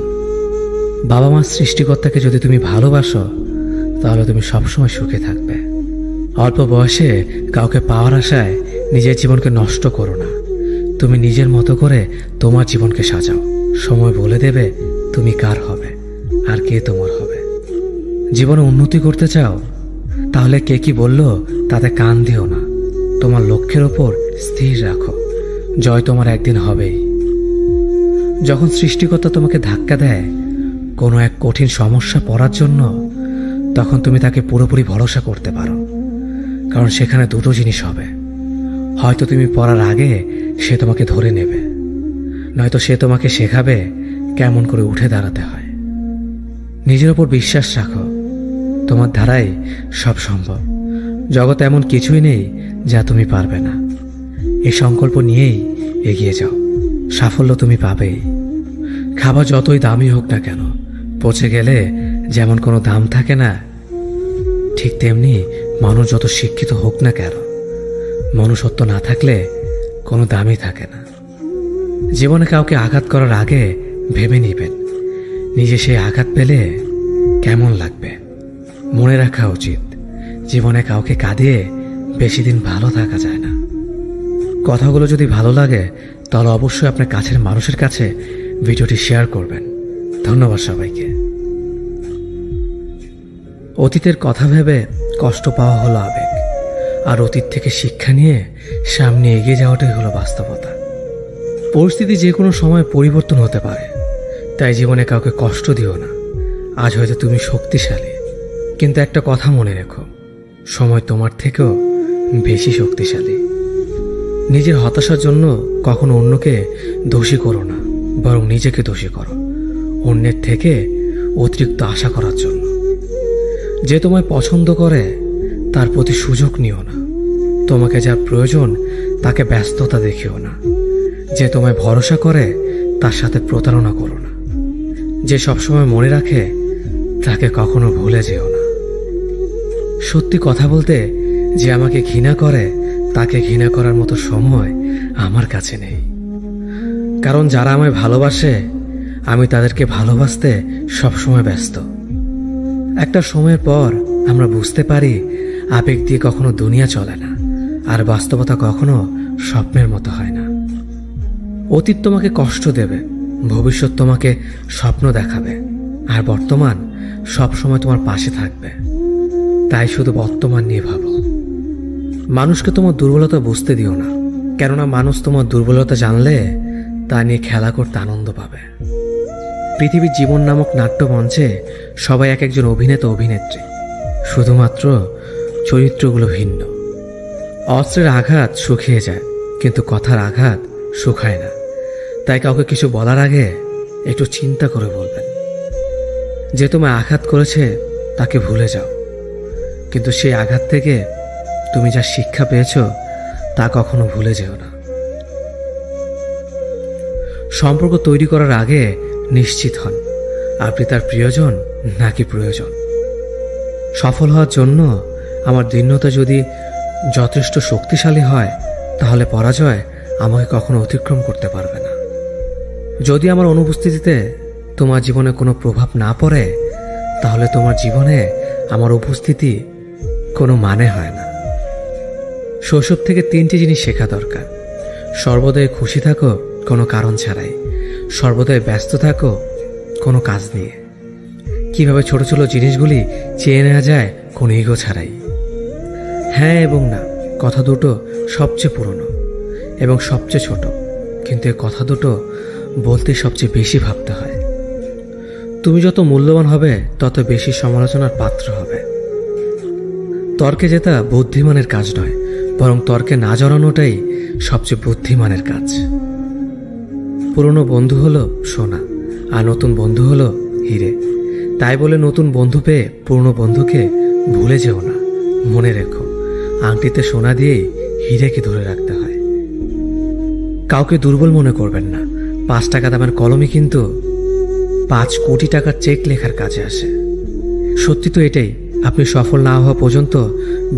বাবা মার সৃষ্টিকর্তাকে যদি তুমি ভালোবাসো তাহলে তুমি সবসময় সুখে থাকবে। অল্প বয়সে কাউকে পাওয়ার আশায় নিজের জীবনকে নষ্ট করো না। তুমি নিজের মতো করে তোমার জীবনকে সাজাও। সময় বলে দেবে তুমি কার হবে আর কে তোমার হবে। জীবনে উন্নতি করতে চাও তাহলে কে কি বলল তাতে কান দিও না। তোমার লক্ষ্যের ওপর স্থির রাখো, জয় তোমার একদিন হবেই। যখন সৃষ্টিকর্তা তোমাকে ধাক্কা দেয় কোনো এক কঠিন সমস্যা পড়ার জন্য, তখন তুমি তাকে পুরোপুরি ভরসা করতে পারো। কারণ সেখানে দুটো জিনিস হবে, হয়তো তুমি পড়ার আগে সে তোমাকে ধরে নেবে, নয়তো সে তোমাকে শেখাবে কেমন করে উঠে দাঁড়াতে হয়। নিজের ওপর বিশ্বাস রাখো, তোমার দ্বারাই সব সম্ভব। জগতে এমন কিছুই নেই যা তুমি পারবে না। এই সংকল্প নিয়েই এগিয়ে যাও, সাফল্য তুমি পাবেই। খাবার যতই দামি হোক না কেন, পচে গেলে যেমন কোনো দাম থাকে না, ঠিক তেমনি মানুষ যত শিক্ষিত হোক না কেন, মনুষ্যত্ব না থাকলে কোনো দামই থাকে না। জীবনে কাউকে আঘাত করার আগে ভেবে নিবেন নিজে সেই আঘাত পেলে কেমন লাগবে। মনে রাখা উচিত, জীবনে কাউকে কাঁদিয়ে বেশি দিন ভালো থাকা যায় না। কথাগুলো যদি ভালো লাগে তাহলে অবশ্যই আপনার কাছের মানুষের কাছে ভিডিওটি শেয়ার করবেন। ধন্যবাদ সবাইকে। অতীতের কথা ভেবে কষ্ট পাওয়া হলো আবেগ, আর অতীত থেকে শিক্ষা নিয়ে সামনে এগিয়ে যাওয়াটাই হলো বাস্তবতা। পরিস্থিতি যে কোনো সময় পরিবর্তন হতে পারে, তাই জীবনে কাউকে কষ্ট দিও না। আজ হয়তো তুমি শক্তিশালী, কিন্তু একটা কথা মনে রেখো, সময় তোমার থেকেও বেশি শক্তিশালী। নিজের হতাশার জন্য কখনো অন্যকে দোষী করো না, বরং নিজেকে দোষী করো অন্যের থেকে অতিরিক্ত আশা করার জন্য। যে তোমায় পছন্দ করে তার প্রতি সুযোগ নিও না। তোমাকে যার প্রয়োজন তাকে ব্যস্ততা দেখিও না। যে তোমায় ভরসা করে তার সাথে প্রতারণা করো না। যে সবসময় মনে রাখে তাকে কখনো ভুলে যেও না। সত্যি কথা বলতে, যে আমাকে ঘৃণা করে তাকে ঘৃণা করার মতো সময় আমার কাছে নেই। কারণ যারা আমায় ভালোবাসে আমি তাদেরকে ভালোবাসতে সবসময় ব্যস্ত। একটা সময়ের পর আমরা বুঝতে পারি আবেগ দিয়ে কখনো দুনিয়া চলে না, আর বাস্তবতা কখনো স্বপ্নের মতো হয় না। অতীত তোমাকে কষ্ট দেবে, ভবিষ্যৎ তোমাকে স্বপ্ন দেখাবে, আর বর্তমান সবসময় তোমার পাশে থাকবে। তাই শুধু বর্তমান নিয়ে ভাবো। মানুষকে তোমার দুর্বলতা বুঝতে দিও না, কেননা মানুষ তোমার দুর্বলতা জানলে তা নিয়ে খেলা করতে আনন্দ পাবে। পৃথিবীর জীবন নামক নাট্যমঞ্চে সবাই এক একজন অভিনেতা অভিনেত্রী, শুধুমাত্র চরিত্রগুলো ভিন্ন। অস্ত্রের আঘাত শুকিয়ে যায়, কিন্তু কথার আঘাত শুকায় না। তাই কাউকে কিছু বলার আগে একটু চিন্তা করে বলবেন। যে তোমায় আঘাত করেছে তাকে ভুলে যাও, কিন্তু সেই আঘাত থেকে তুমি যা শিক্ষা পেয়েছ তা কখনো ভুলে যেও না। সম্পর্ক তৈরি করার আগে নিশ্চিত হন আপনি তার প্রিয়জন নাকি প্রয়োজন। সফল হওয়ার জন্য আমার দৃঢ়তা যদি যথেষ্ট শক্তিশালী হয়, তাহলে পরাজয় আমাকে কখনো অতিক্রম করতে পারবে না। যদি আমার অনুপস্থিতিতে তোমার জীবনে কোনো প্রভাব না পড়ে, তাহলে তোমার জীবনে আমার উপস্থিতি কোনো মানে হয় না। শৈশব থেকে 3টি জিনিস শেখা দরকার। সর্বদাই খুশি থাকো কোনো কারণ ছাড়াই, সর্বদাই ব্যস্ত থাকো কোনো কাজ নিয়ে, কিভাবে ছোট ছোট জিনিসগুলি চেয়ে নেওয়া যায় কোনো ইগো ছাড়াই। হ্যাঁ এবং না কথা দুটো সবচেয়ে পুরনো এবং সবচেয়ে ছোট, কিন্তু এই কথা দুটো বলতে সবচেয়ে বেশি ভাবতে হয়। তুমি যত মূল্যবান হবে তত বেশি সমালোচনার পাত্র হবে। তর্কে জেতা বুদ্ধিমানের কাজ নয়, বরং তর্কে না জড়ানোটাই সবচেয়ে বুদ্ধিমানের কাজ। পুরনো বন্ধু হলো সোনা, আর নতুন বন্ধু হলো হিরে। তাই বলে নতুন বন্ধু পেয়ে পুরনো বন্ধুকে ভুলে যেও না, মনে রেখো, আংটিতে সোনা দিয়েই হীরেকে ধরে রাখতে হয়। কাউকে দুর্বল মনে করবেন না, 5 টাকা দামের কলমই কিন্তু 5 কোটি টাকার চেক লেখার কাজে আসে। সত্যি তো এটাই, আপনি সফল না হওয়া পর্যন্ত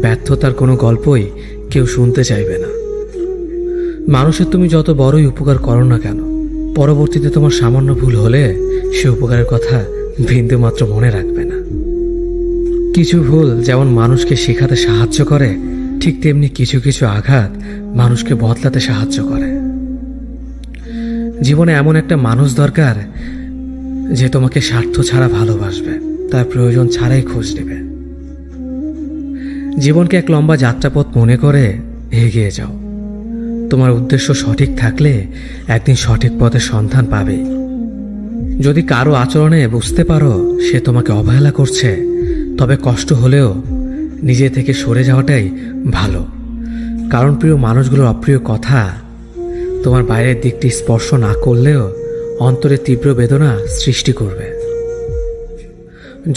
ব্যর্থতার কোনো গল্পই কেউ শুনতে চাইবে না। মানুষের তুমি যত বড়ই উপকার করো না কেন, পরবর্তীতে তোমার সামান্য ভুল হলে সে উপকারের কথা বিন্দু মাত্র মনে রাখবে না। কিছু ভুল যেমন মানুষকে শেখাতে সাহায্য করে, ঠিক তেমনি কিছু কিছু আঘাত মানুষকে বদলাতে সাহায্য করে। জীবনে এমন একটা মানুষ দরকার যে তোমাকে স্বার্থ ছাড়া ভালোবাসবে, তার প্রয়োজন ছাড়াই খোঁজ নেবে। জীবনকে এক লম্বা যাত্রাপথ মনে করে এগিয়ে যাও। তোমার উদ্দেশ্য সঠিক থাকলে একদিন সঠিক পথের সন্ধান পাবে। যদি কারো আচরণে বুঝতে পারো সে তোমাকে অবহেলা করছে, তবে কষ্ট হলেও নিজে থেকে সরে যাওয়াটাই ভালো। কারণ প্রিয় মানুষগুলোর অপ্রিয় কথা তোমার বাইরের দিকটি স্পর্শ না করলেও অন্তরে তীব্র বেদনা সৃষ্টি করবে।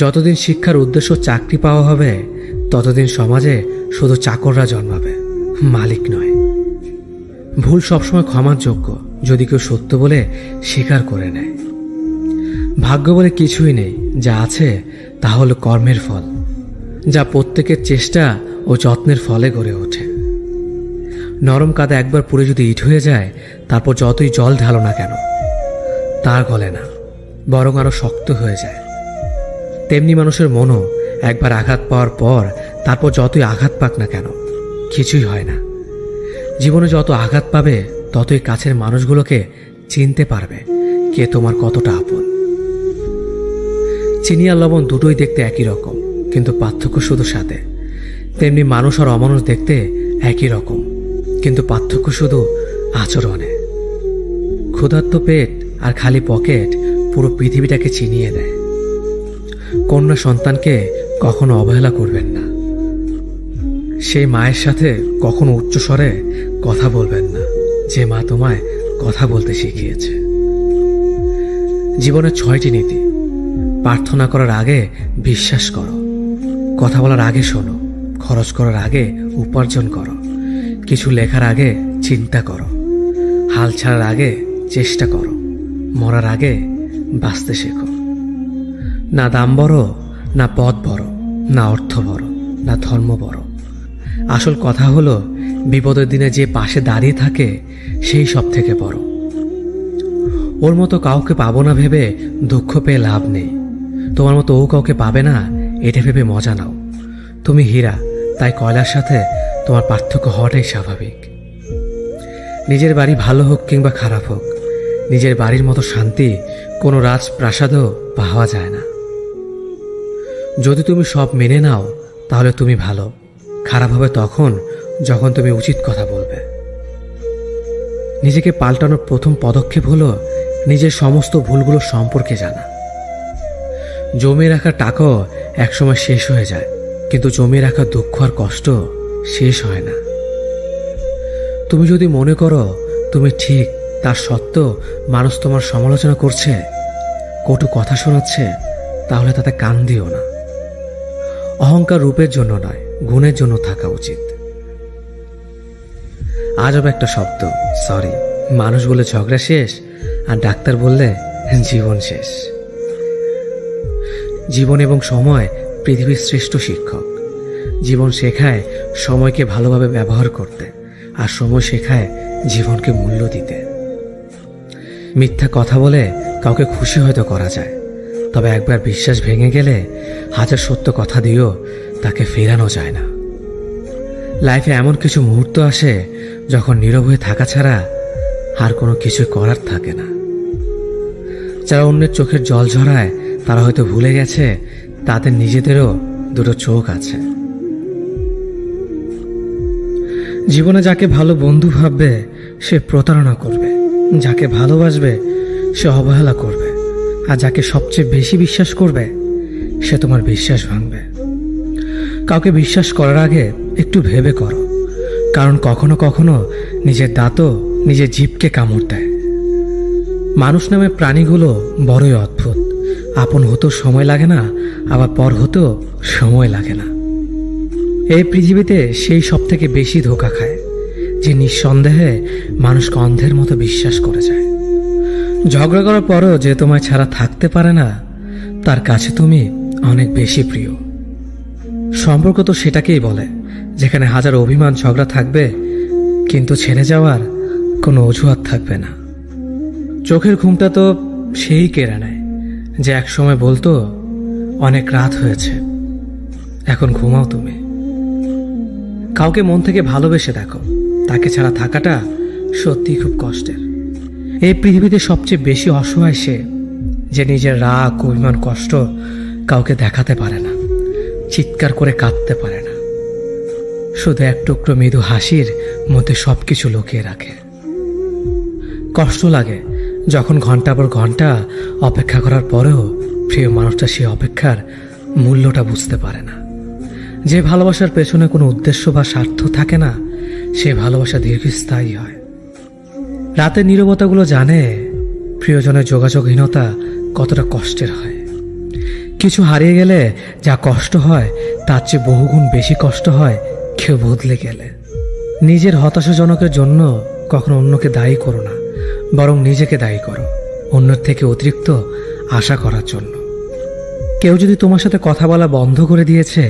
যতদিন শিক্ষার উদ্দেশ্য চাকরি পাওয়া হবে, ততদিন সমাজে শুধু চাকররা জন্মাবে, মালিক নয়। ভুল সবসময় ক্ষমার যোগ্য যদি কেউ সত্য বলে স্বীকার করে নেয়। ভাগ্য বলে কিছুই নেই, যা আছে তা হলো কর্মের ফল, যা প্রত্যেকের চেষ্টা ও যত্নের ফলে গড়ে ওঠে। নরম কাদা একবার পুড়ে যদি ইট হয়ে যায়, তারপর যতই জল ঢালো না কেন তা গলে না, বরং আরো শক্ত হয়ে যায়। তেমনি মানুষের মনও একবার আঘাত পাওয়ার পর তারপর যতই আঘাত পাক না কেন কিছুই হয় না। জীবনে যত আঘাত পাবে ততই কাছের মানুষগুলোকে চিনতে পারবে কে তোমার কতটা আপন। চিনি আর লবণ দুটোই দেখতে একই রকম, কিন্তু পার্থক্য শুধু স্বাদে। তেমনি মানুষ আর অমানুষ দেখতে একই রকম, কিন্তু পার্থক্য শুধু আচরণে। ক্ষুধার্ত পেট আর খালি পকেট পুরো পৃথিবীটাকে চিনিয়ে দেয়। কন্যা সন্তানকে কখনো অবহেলা করবেন না। সেই মায়ের সাথে কখনো উচ্চস্বরে কথা বলবেন না, যে মা তোমায় কথা বলতে শিখিয়েছে। জীবনের 6টি নীতি। প্রার্থনা করার আগে বিশ্বাস করো, কথা বলার আগে শোনো, খরচ করার আগে উপার্জন করো, কিছু লেখার আগে চিন্তা করো, হাল ছাড়ার আগে চেষ্টা করো, মরার আগে বাঁচতে শেখো। না দাম বড়, না পদ বড়, না অর্থ বড়, না ধর্ম বড়। আসল কথা হলো বিপদের দিনে যে পাশে দাঁড়িয়ে থাকে সেই সব থেকে বড়। ওর মতো কাউকে পাবো না ভেবে দুঃখ পেয়ে লাভ নেই। তোমার মতো ও কাউকে পাবে না এটা ভেবে মজা নাও। তুমি হীরা, তাই কয়লার সাথে তোমার পার্থক্য হওয়াটাই স্বাভাবিক। নিজের বাড়ি ভালো হোক কিংবা খারাপ হোক, নিজের বাড়ির মতো শান্তি কোনো রাজপ্রাসাদেও পাওয়া যায় না। যদি তুমি সব মেনে নাও তাহলে তুমি ভালো, খারাপ হবে তখন যখন তুমি উচিত কথা বলবে। নিজেকে পাল্টানোর প্রথম পদক্ষেপ হলো নিজের সমস্ত ভুলগুলো সম্পর্কে জানা। জমিয়ে রাখা টাকাও একসময় শেষ হয়ে যায়, কিন্তু জমিয়ে রাখা দুঃখ আর কষ্ট শেষ হয় না। তুমি যদি মনে করো তুমি ঠিক, তার সত্ত্বেও মানুষ তোমার সমালোচনা করছে, কটু কথা শোনাচ্ছে, তাহলে তাতে কান দিও না। অহংকার রূপের জন্য নয়, গুণের জন্য থাকা উচিত। আজব একটা শব্দ সরি। মানুষ বলে ঝগড়া শেষ, আর ডাক্তার বললে জীবন শেষ। জীবন এবং সময় পৃথিবীর শ্রেষ্ঠ শিক্ষক। জীবন শেখায় সময়কে ভালোভাবে ব্যবহার করতে, আর সময় শেখায় জীবনকে মূল্য দিতে। মিথ্যা কথা বলে কাউকে খুশি হয়তো করা যায়, তবে একবার বিশ্বাস ভেঙে গেলে হাজার সত্য কথা দিয়েও তাকে ফেরানো যায় না। লাইফে এমন কিছু মুহূর্ত আসে যখন নীরব হয়ে থাকা ছাড়া আর কোনো কিছু করার থাকে না। যারা অন্যের চোখের জল ঝরায় তারা হয়তো ভুলে গেছে তাদের নিজেদেরও দুটো চোখ আছে। জীবনে যাকে ভালো বন্ধু ভাববে সে প্রতারণা করবে, যাকে ভালোবাসবে সে অবহেলা করবে, আর যাকে সবচেয়ে বেশি বিশ্বাস করবে সে তোমার বিশ্বাস ভাঙবে। কাউকে বিশ্বাস করার আগে একটু ভেবে করো, কারণ কখনো কখনো নিজের দাঁতও নিজের জিভকে কামড় দেয়। মানুষ নামে প্রাণীগুলো বড়ই অদ্ভুত। আপন হতেও সময় লাগে না, আবার পর হতেও সময় লাগে না। এই পৃথিবীতে সেই সব থেকে বেশি ধোঁকা খায় যে নিঃসন্দেহে মানুষকে অন্ধের মতো বিশ্বাস করে যায়। ঝগড়া করার পরও যে তোমায় ছাড়া থাকতে পারে না, তার কাছে তুমি অনেক বেশি প্রিয়। সম্পর্ক তো সেটাকেই বলে যেখানে হাজার অভিমান ঝগড়া থাকবে, কিন্তু ছেড়ে যাওয়ার কোনো অজুহাত থাকবে না। চোখের ঘুমটা তো সেই কেড়ে নেয় যে একসময় বলতো অনেক রাত হয়েছে, এখন ঘুমাও তুমি। কাউকে মন থেকে ভালোবেসে দেখো, তাকে ছাড়া থাকাটা সত্যিই খুব কষ্টের। এই পৃথিবীতে সবচেয়ে বেশি অসহায় সে যে নিজের রাগ, অভিমান, কষ্ট কাউকে দেখাতে পারে না, চিৎকার করে কাঁদতে পারে না, শুধু এক টুকরো মৃদু হাসির মধ্যে সবকিছু লুকিয়ে রাখে। কষ্ট লাগে যখন ঘন্টা পর ঘন্টা অপেক্ষা করার পরেও প্রিয় মানুষটা সেই অপেক্ষার মূল্যটা বুঝতে পারে না। যে ভালোবাসার পেছনে কোনো উদ্দেশ্য বা স্বার্থ থাকে না, সে ভালোবাসা দীর্ঘস্থায়ী হয়। রাতের নীরবতাগুলো জানে প্রিয়জনের যোগাযোগহীনতা কতটা কষ্টের হয়। কিছু হারিয়ে গেলে যা কষ্ট হয় তার চেয়ে বহুগুণ বেশি কষ্ট হয় কেউ বদলে গেলে। নিজের হতাশাজনকের জন্য কখনো অন্যকে দায়ী করো না, বরং নিজেকে দায়ী করো অন্যের থেকে অতিরিক্ত আশা করার জন্য। কেউ যদি তোমার সাথে কথা বলা বন্ধ করে দিয়েছে,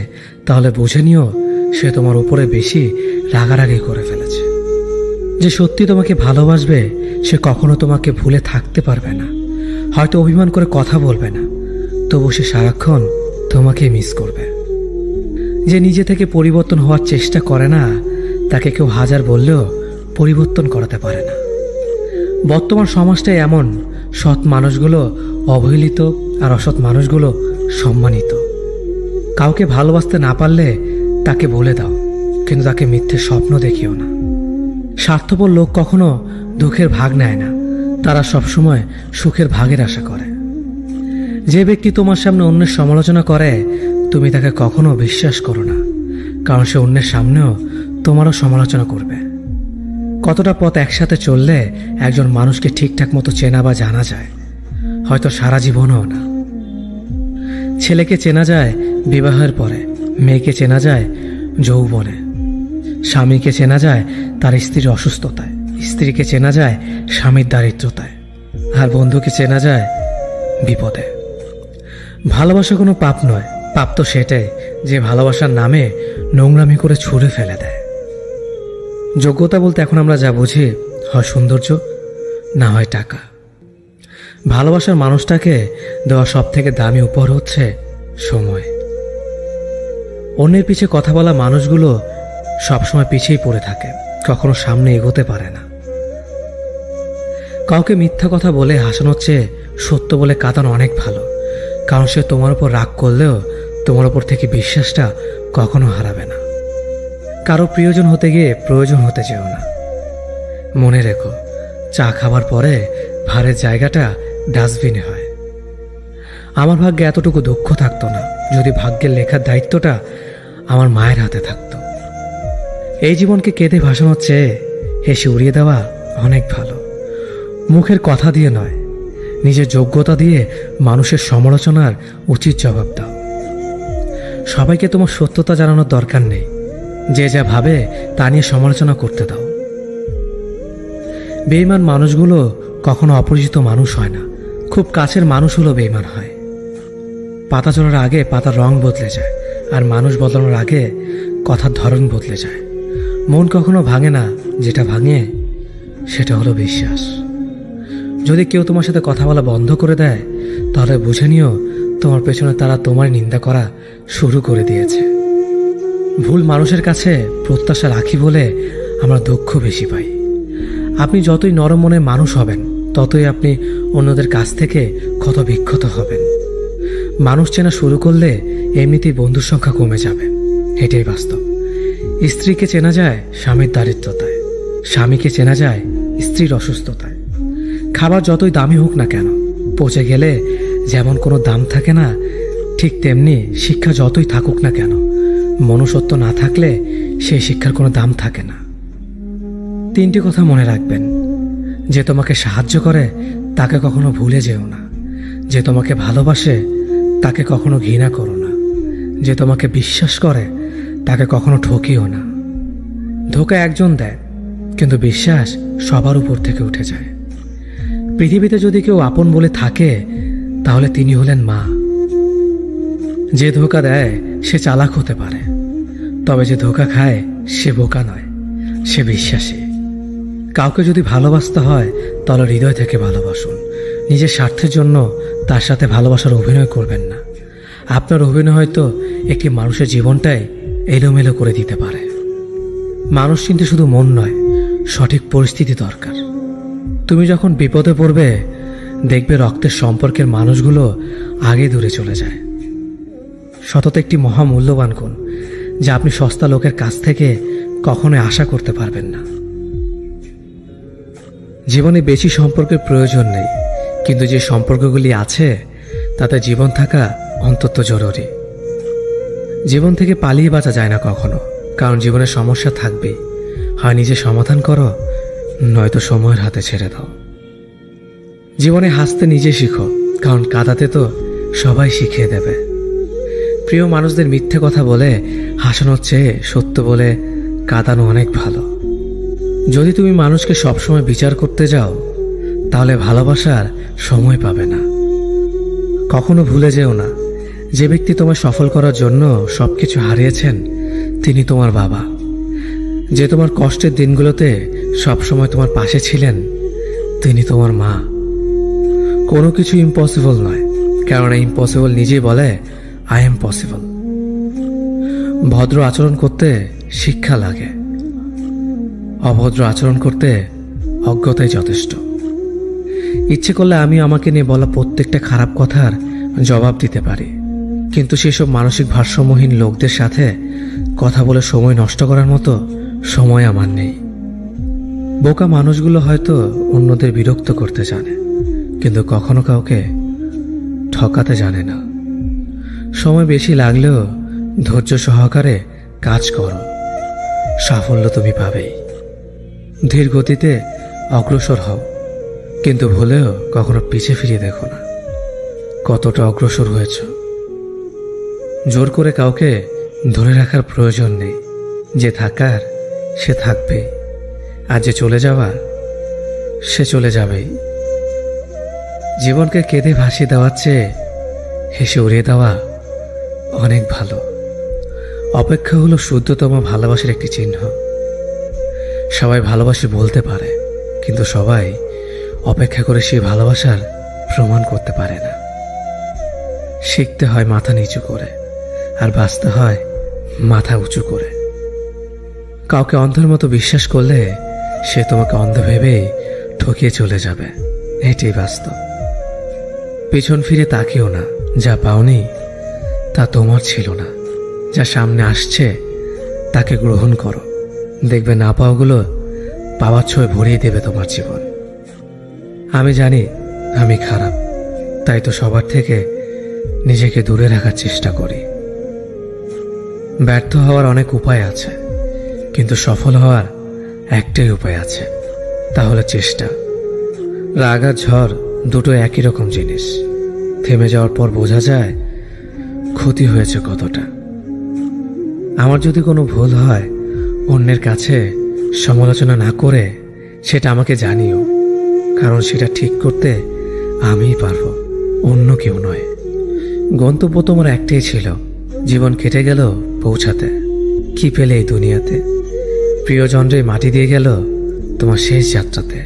তাহলে বুঝে নিও সে তোমার উপরে বেশি রাগারাগি করে ফেলেছে। যে সত্যি তোমাকে ভালোবাসবে সে কখনো তোমাকে ভুলে থাকতে পারবে না। হয়তো অভিমান করে কথা বলবে না, তবু সে সারাক্ষণ তোমাকে মিস করবে। যে নিজে থেকে পরিবর্তন হওয়ার চেষ্টা করে না, তাকে কেউ হাজার বললেও পরিবর্তন করাতে পারে না। বর্তমান সমাজটাই এমন, সৎ মানুষগুলো অবহেলিত আর অসৎ মানুষগুলো সম্মানিত। কাউকে ভালোবাসতে না পারলে তাকে বলে দাও, কিন্তু তাকে মিথ্যে স্বপ্ন দেখিও না। স্বার্থপর লোক কখনো দুঃখের ভাগ নেয় না, তারা সবসময় সুখের ভাগের আশা করে। যে ব্যক্তি তোমার সামনে অন্যের সমালোচনা করে, তুমি তাকে কখনো বিশ্বাস করো না, কারণ সে অন্যের সামনেও তোমারও সমালোচনা করবে। কতটা পথ একসাথে চললে একজন মানুষকে ঠিকঠাক মতো চেনা বা জানা যায়, হয়তো সারা জীবনও না। ছেলেকে চেনা যায় বিবাহের পরে, মেয়েকে চেনা যায় যৌবনে, স্বামীকে চেনা যায় তার স্ত্রীর অসুস্থতায়, স্ত্রীকে চেনা যায় স্বামীর দারিদ্রতায়, আর বন্ধুকে চেনা যায় বিপদে। ভালোবাসা কোনো পাপ নয়, পাপ তো সেটাই যে ভালোবাসার নামে নোংরামি করে ছুঁড়ে ফেলে দেয়। যোগ্যতা বলতে এখন আমরা যা বুঝি, হয় সৌন্দর্য, না হয় টাকা। ভালোবাসার মানুষটাকে দেওয়া সব থেকে দামি উপহার হচ্ছে সময়। অন্যের পিছে কথা বলা মানুষগুলো সবসময় পিছিয়েই পড়ে থাকে, কখনো সামনে এগোতে পারে না। কাউকে মিথ্যা কথা বলে হাসানোর চেয়ে সত্য বলে কাঁদানো অনেক ভালো, কারণ সে তোমার উপর রাগ করলেও তোমার উপর থেকে বিশ্বাসটা কখনো হারাবে না। কারো প্রিয়জন হতে গিয়ে প্রয়োজন হতে যেও না। মনে রেখো, চা খাবার পরে ভারের জায়গাটা ডাস্টবিনে হয়। আমার ভাগ্যে এতটুকু দুঃখ থাকতো না যদি ভাগ্যের লেখার দায়িত্বটা আমার মায়ের হাতে থাকতো। এই জীবনকে কেঁদে ভাসানোর চেয়ে হেসে উড়িয়ে দেওয়া অনেক ভালো। মুখের কথা দিয়ে নয়, নিজের যোগ্যতা দিয়ে মানুষের সমালোচনার উচিত জবাব দাও। সবাইকে তোমার সত্যতা জানানোর দরকার নেই, যে যা ভাবে তা নিয়ে সমালোচনা করতে দাও। বেঈমান মানুষগুলো কখনো অপরিচিত মানুষ হয় না, খুব কাছের মানুষ হলো বেঈমান হয়। পাতা চলার আগে পাতার রং বদলে যায়, আর মানুষ বদলানোর আগে কথার ধরন বদলে যায়। মন কখনো ভাঙে না, যেটা ভাঙে সেটা হলো বিশ্বাস। যদি কেউ তোমার সাথে কথা বলা বন্ধ করে দেয়, তাহলে বুঝে নিও তোমার পেছনে তারা তোমার নিন্দা করা শুরু করে দিয়েছে। ভুল মানুষের কাছে প্রত্যাশা রাখি বলে আমরা দুঃখ বেশি পাই। আপনি যতই নরম মনের মানুষ হবেন, ততই আপনি অন্যদের কাছ থেকে ক্ষত বিক্ষত হবেন। মানুষ চেনা শুরু করলে এমনিতেই বন্ধুর সংখ্যা কমে যাবে, এটাই বাস্তব। স্ত্রীকে চেনা যায় স্বামীর দারিদ্রতায়, স্বামীকে চেনা যায় স্ত্রীর অসুস্থতায়। খাবার যতই দামি হোক না কেন, পচে গেলে যেমন কোনো দাম থাকে না, ঠিক তেমনি শিক্ষা যতই থাকুক না কেন, মনুষ্যত্ব না থাকলে সেই শিক্ষার কোনো দাম থাকে না। 3টি কথা মনে রাখবেন: যে তোমাকে সাহায্য করে তাকে কখনো ভুলে যেও না, যে তোমাকে ভালোবাসে তাকে কখনো ঘৃণা করো না, যে তোমাকে বিশ্বাস করে তাকে কখনো ঠকিও না। ধোঁকা একজন দেয়, কিন্তু বিশ্বাস সবার উপর থেকে উঠে যায়। পৃথিবীতে যদি কেউ আপন বলে থাকে তাহলে তিনি হলেন মা। যে ধোঁকা দেয় সে চালাক হতে পারে, তবে যে ধোঁকা খায় সে বোকা নয়, সে বিশ্বাসী। কাউকে যদি ভালোবাসতে হয় তাহলে হৃদয় থেকে ভালোবাসুন। নিজের স্বার্থের জন্য তার সাথে ভালোবাসার অভিনয় করবেন না। আপনার অভিনয় হয়তো একটি মানুষের জীবনটাই এলোমেলো করে দিতে পারে। মানুষ চিনতে শুধু মন নয়, সঠিক পরিস্থিতি দরকার। তুমি যখন বিপদে পড়বে দেখবে রক্তের সম্পর্কের মানুষগুলো আগে দূরে চলে যায়। সততা একটি মহামূল্যবান গুণ, যা আপনি সস্তা লোকের কাছ থেকে কখনোই আশা করতে পারবেন না। জীবনে বেশি সম্পর্কের প্রয়োজন নেই, কিন্তু যে সম্পর্কগুলি আছে তাতে জীবন থাকা অন্তত জরুরি। জীবন থেকে পালিয়ে বাঁচা যায় না কখনো, কারণ জীবনে সমস্যা থাকবেই। হয় নিজে সমাধান করো, নয়তো সময়ের হাতে ছেড়ে দাও। জীবনে হাসতে নিজে শিখো, কারণ কাঁদাতে তো সবাই শিখিয়ে দেবে। প্রিয় মানুষদের মিথ্যে কথা বলে হাসানোর চেয়ে সত্য বলে কাঁদানো অনেক ভালো। যদি তুমি মানুষকে সবসময় বিচার করতে যাও তাহলে ভালোবাসার সময় পাবে না। কখনো ভুলে যেও না, যে ব্যক্তি তোমায় সফল করার জন্য সবকিছু হারিয়েছেন তিনি তোমার বাবা। যে তোমার কষ্টের দিনগুলোতে সবসময় তোমার পাশে ছিলেন তিনি তোমার মা। কোনো কিছু ইম্পসিবল নয়, কারণ ইম্পসিবল নিজেই বলে আই এম পসিবল। ভদ্র আচরণ করতে শিক্ষা লাগে, অভদ্র আচরণ করতে অজ্ঞতাই যথেষ্ট। ইচ্ছে করলে আমি আমাকে নিয়ে বলা প্রত্যেকটা খারাপ কথার জবাব দিতে পারি, কিন্তু সেসব মানসিক ভারসাম্যহীন লোকদের সাথে কথা বলে সময় নষ্ট করার মতো সময় আমার নেই। বোকা মানুষগুলো হয়তো অন্যদের বিরক্ত করতে জানে, কিন্তু কখনো কাউকে ঠকাতে জানে না। সময় বেশি লাগলেও ধৈর্য সহকারে কাজ করো, সাফল্য তুমি পাবেই। ধীর গতিতে অগ্রসর হও, কিন্তু ভুলেও কখনো পিছে ফিরে দেখো না কতটা অগ্রসর হয়েছ। জোর করে কাউকে ধরে রাখার প্রয়োজন নেই। যে থাকার সে থাকবে, আর যে চলে যাওয়ার সে চলে যাবেই। জীবনকে কেঁদে ভাসিয়ে দেওয়ার চেয়ে হেসে উড়িয়ে দেওয়া অনেক ভালো। অপেক্ষা হলো শুদ্ধতম ভালোবাসার একটি চিহ্ন। সবাই ভালোবাসি বলতে পারে, কিন্তু সবাই অপেক্ষা করে সেই ভালোবাসার প্রমাণ করতে পারে না। শিখতে হয় মাথা নিচু করে, আর বাঁচতে হয় মাথা উঁচু করে। কাউকে অন্ধের মতো বিশ্বাস করলে সে তোমাকে অন্ধ ভেবেই ঠকিয়ে চলে যাবে, এটাই বাস্তব। পিছন ফিরে তাকিও না, যা পাওনি তা তোমার ছিল না। যা সামনে আসছে তাকে গ্রহণ করো, দেখবে না পাওয়াগুলো পাওয়ার ছোঁয় ভরিয়ে দেবে তোমার জীবন। আমি জানি আমি খারাপ, তাই তো সবার থেকে নিজেকে দূরে রাখার চেষ্টা করি। ব্যর্থ হওয়ার অনেক উপায় আছে, কিন্তু সফল হওয়ার একটাই উপায় আছে, তা হলো চেষ্টা। রাগ আর ঝড় দুটো একই রকম জিনিস। থেমে যাওয়ার পর বোঝা যায় ক্ষতি হয়েছে কতটা। আমার যদি কোনো ভুল হয় অন্যের কাছে সমালোচনা না করে সেটা আমাকে জানিও, কারণ সেটা ঠিক করতে আমিই পারবো, অন্য কেউ নয়। গন্তব্য তোমার একটাই ছিল, জীবন কেটে গেল পৌঁছাতে। কি পেলে এই দুনিয়াতে? প্রিয়জনরে মাটি দিয়ে গেল তোমার শেষ যাত্রাতে।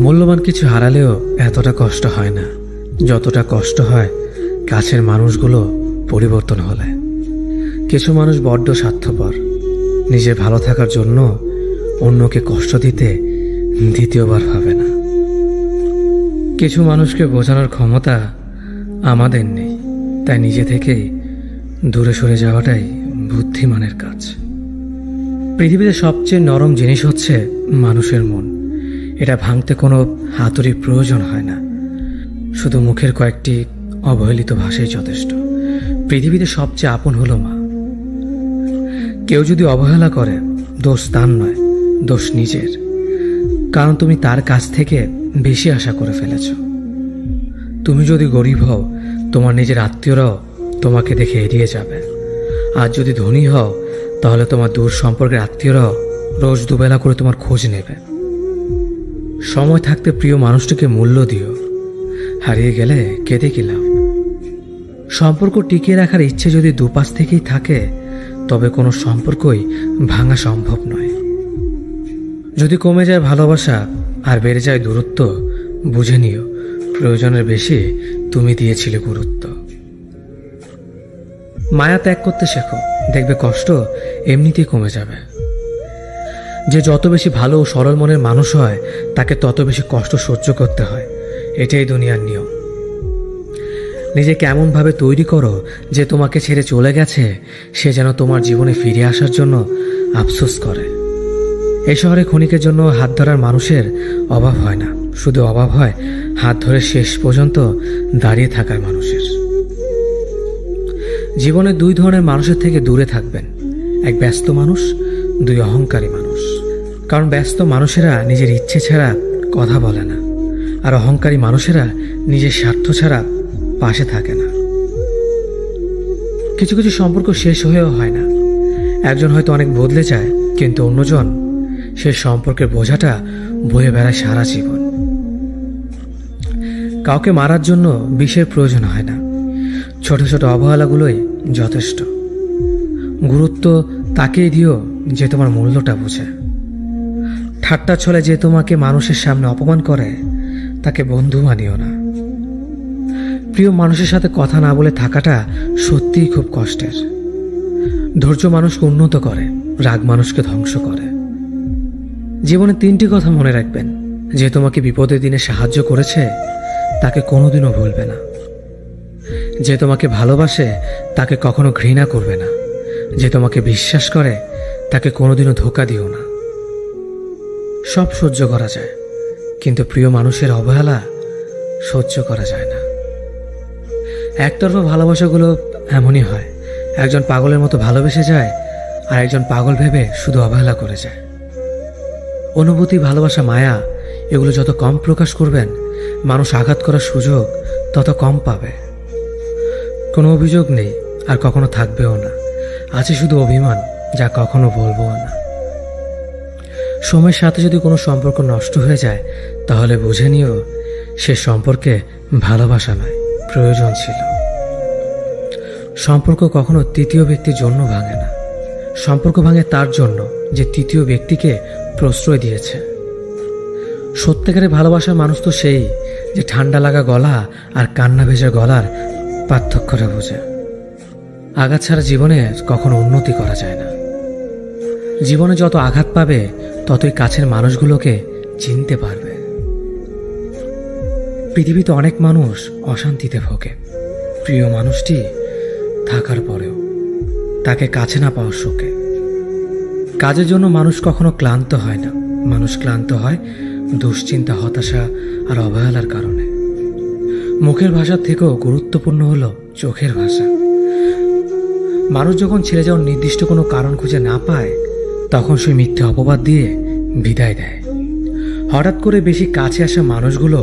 মূল্যবান কিছু হারালেও এতটা কষ্ট হয় না যতটা কষ্ট হয় কাছের মানুষগুলো পরিবর্তন হলে। কিছু মানুষ বড্ড স্বার্থপর, নিজের ভালো থাকার জন্য অন্যকে কষ্ট দিতে দ্বিতীয়বার ভাবে না। কিছু মানুষকে বোঝানোর ক্ষমতা আমাদের নেই, তাই নিজে থেকেই দূরে সরে যাওয়াটাই বুদ্ধিমানের কাজ। পৃথিবীতে সবচেয়ে নরম জিনিস হচ্ছে মানুষের মন। এটা ভাঙতে কোনো হাতুড়ির প্রয়োজন হয় না, শুধু মুখের কয়েকটি অবহেলিত ভাষাই যথেষ্ট। পৃথিবীতে সবচেয়ে আপন হলো মা। কেউ যদি অবহেলা করে দোষ তার নয়, দোষ নিজের, কারণ তুমি তার কাছ থেকে বেশি আশা করে ফেলেছ। তুমি যদি গরিব হও তোমার নিজের আত্মীয়রাও তোমাকে দেখে এড়িয়ে যাবে, আর যদি ধনী হও তাহলে তোমার দূর সম্পর্কের আত্মীয়রাও রোজ দুবেলা করে তোমার খোঁজ নেবে। সময় থাকতে প্রিয় মানুষটিকে মূল্য দিও, হারিয়ে গেলে কেঁদে কি লাভ। সম্পর্ক টিকিয়ে রাখার ইচ্ছে যদি দুপাশ থেকেই থাকে, তবে কোনো সম্পর্কই ভাঙা সম্ভব নয়। যদি কমে যায় ভালোবাসা আর বেড়ে যায় দূরত্ব, বুঝে নিও প্রয়োজনের বেশি তুমি দিয়েছিলে গুরুত্ব। মায়া ত্যাগ করতে শেখো, দেখবে কষ্ট এমনিতেই কমে যাবে। যে যত বেশি ভালো ও সরল মনের মানুষ হয়, তাকে তত বেশি কষ্ট সহ্য করতে হয়। এটাই দুনিয়ার নিয়ম। নিজেকে এমনভাবে তৈরি করো যে তোমাকে ছেড়ে চলে গেছে সে যেন তোমার জীবনে ফিরে আসার জন্য আফসোস করে। এই শহরে ক্ষণিকের জন্য হাত ধরার মানুষের অভাব হয় না, শুধু অভাব হয় হাত ধরে শেষ পর্যন্ত দাঁড়িয়ে থাকার মানুষের। জীবনে দুই ধরনের মানুষের থেকে দূরে থাকবেন, এক ব্যস্ত মানুষ, দুই অহংকারী মানুষ। কারণ ব্যস্ত মানুষেরা নিজের ইচ্ছে ছাড়া কথা বলে না, আর অহংকারী মানুষেরা নিজের স্বার্থ ছাড়া পাশে থাকে না। কিছু কিছু সম্পর্ক শেষ হয়েও হয় না। একজন হয়তো অনেক বদলে যায়, কিন্তু অন্যজন সে সম্পর্কের বোঝাটা বয়ে বেড়ায় সারা জীবন। কাউকে মারার জন্য বিষের প্রয়োজন হয় না, ছোট ছোট অবহেলাগুলোই যথেষ্ট। গুরুত্ব তাকেই দিও যে তোমার মূল্যটা বোঝে। ঠাট্টা ছলে যে তোমাকে মানুষের সামনে অপমান করে, তাকে বন্ধু মানিও না। প্রিয় মানুষের সাথে কথা না বলে থাকাটা সত্যিই খুব কষ্টের। ধৈর্য মানুষকে উন্নত করে, রাগ মানুষকে ধ্বংস করে। জীবনে তিনটি কথা মনে রাখবেন: যে তোমাকে বিপদের দিনে সাহায্য করেছে তাকে কোনোদিনও ভুলবে না, যে তোমাকে ভালোবাসে তাকে কখনো ঘৃণা করবে না, যে তোমাকে বিশ্বাস করে তাকে কোনোদিনও ধোঁকা দিও না। সব সহ্য করা যায়, কিন্তু প্রিয় মানুষের অবহেলা সহ্য করা যায় না। একতরফা ভালোবাসাগুলো এমনই হয়, একজন পাগলের মতো ভালোবেসে যায় আর একজন পাগল ভেবে শুধু অবহেলা করে যায়। অনুভূতি, ভালোবাসা, মায়া এগুলো যত কম প্রকাশ করবেন, মানুষ আঘাত করার সুযোগ তত কম পাবে। কোনো অভিযোগ নেই আর কখনো থাকবেও না, আছে শুধু অভিমান, যা কখনো বলবো না। সময়ের সাথে যদি কোনো সম্পর্ক নষ্ট হয়ে যায়, তাহলে বুঝে নিও সে সম্পর্কে ভালোবাসা নয়, প্রয়োজন ছিল। সম্পর্ক কখনো তৃতীয় ব্যক্তির জন্য ভাঙে না, সম্পর্ক ভাঙে তার জন্য যে তৃতীয় ব্যক্তিকে প্রশ্রয় দিয়েছে। সত্যিকারের ভালোবাসার মানুষ তো সেই যে ঠান্ডা লাগা গলা আর কান্না ভেজা গলার পার্থক্যটা বোঝে। আঘাত ছাড়া জীবনে কখনো উন্নতি করা যায় না। জীবনে যত আঘাত পাবে, ততই কাছের মানুষগুলোকে চিনতে পারবে। পৃথিবীতে অনেক মানুষ অশান্তিতে ভোগে, প্রিয় মানুষটি থাকার পরেও তাকে কাছে না পাওয়ার শোকে। কাজের জন্য মানুষ কখনো ক্লান্ত হয় না, মানুষ ক্লান্ত হয় দুশ্চিন্তা, হতাশা আর অবহেলার কারণে। মুখের ভাষার থেকেও গুরুত্বপূর্ণ হলো চোখের ভাষা। মানুষ যখন ছেড়ে যাওয়ার নির্দিষ্ট কোনো কারণ খুঁজে না পায়, তখন সে মিথ্যে অপবাদ দিয়ে বিদায় দেয়। হঠাৎ করে বেশি কাছে আসা মানুষগুলো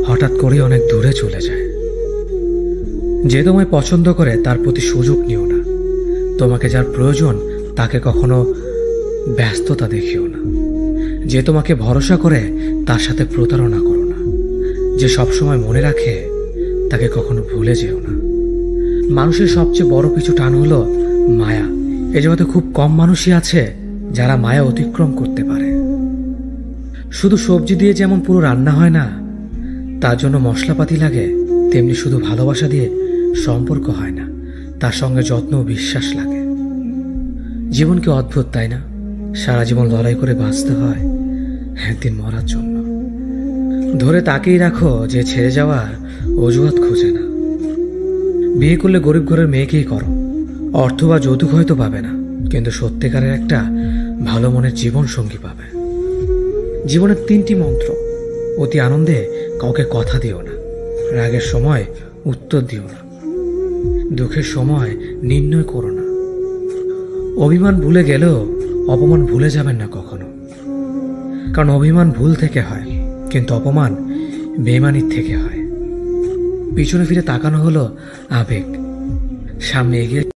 হঠাৎ করে অনেক দূরে চলে যায়। যে তোমায় পছন্দ করে তার প্রতি সুযোগ নিও না। তোমাকে যার প্রয়োজন তাকে কখনো ব্যস্ততা দেখিও না। যে তোমাকে ভরসা করে তার সাথে প্রতারণা করো না। যে সবসময় মনে রাখে তাকে কখনো ভুলে যেও না। মানুষের সবচেয়ে বড় পিছু টান হলো মায়া। এ জগতে খুব কম মানুষই আছে যারা মায়া অতিক্রম করতে পারে। শুধু সবজি দিয়ে যেমন পুরো রান্না হয় না, তার জন্য মশলাপাতি লাগে, তেমনি শুধু ভালোবাসা দিয়ে সম্পর্ক হয় না, তার সঙ্গে যত্ন ও বিশ্বাস লাগে। জীবন কি অদ্ভুত, তাই না? সারা জীবন লড়াই করে বাঁচতে হয় একদিন মরার জন্য। ধরে তাকেই রাখো যে ছেড়ে যাওয়ার অজুহাত খোঁজে না। বিয়ে করলে গরিব ঘরের মেয়েকেই করো। অর্থ বা যৌতুক হয়তো পাবে না, কিন্তু সত্যিকারের একটা ভালো মনের জীবন সঙ্গী পাবে। জীবনের তিনটি মন্ত্র: অতি আনন্দে কাউকে কথা দিও না, রাগের সময় উত্তর দিও না, দুঃখের সময় নির্ণয় করো না। অভিমান ভুলে গেলেও অপমান ভুলে যাবেন না কখনো, কারণ অভিমান ভুল থেকে হয়, কিন্তু অপমান বেইমানির থেকে হয়। পিছনে ফিরে তাকানো হলো আবেগ, সামনে এগিয়ে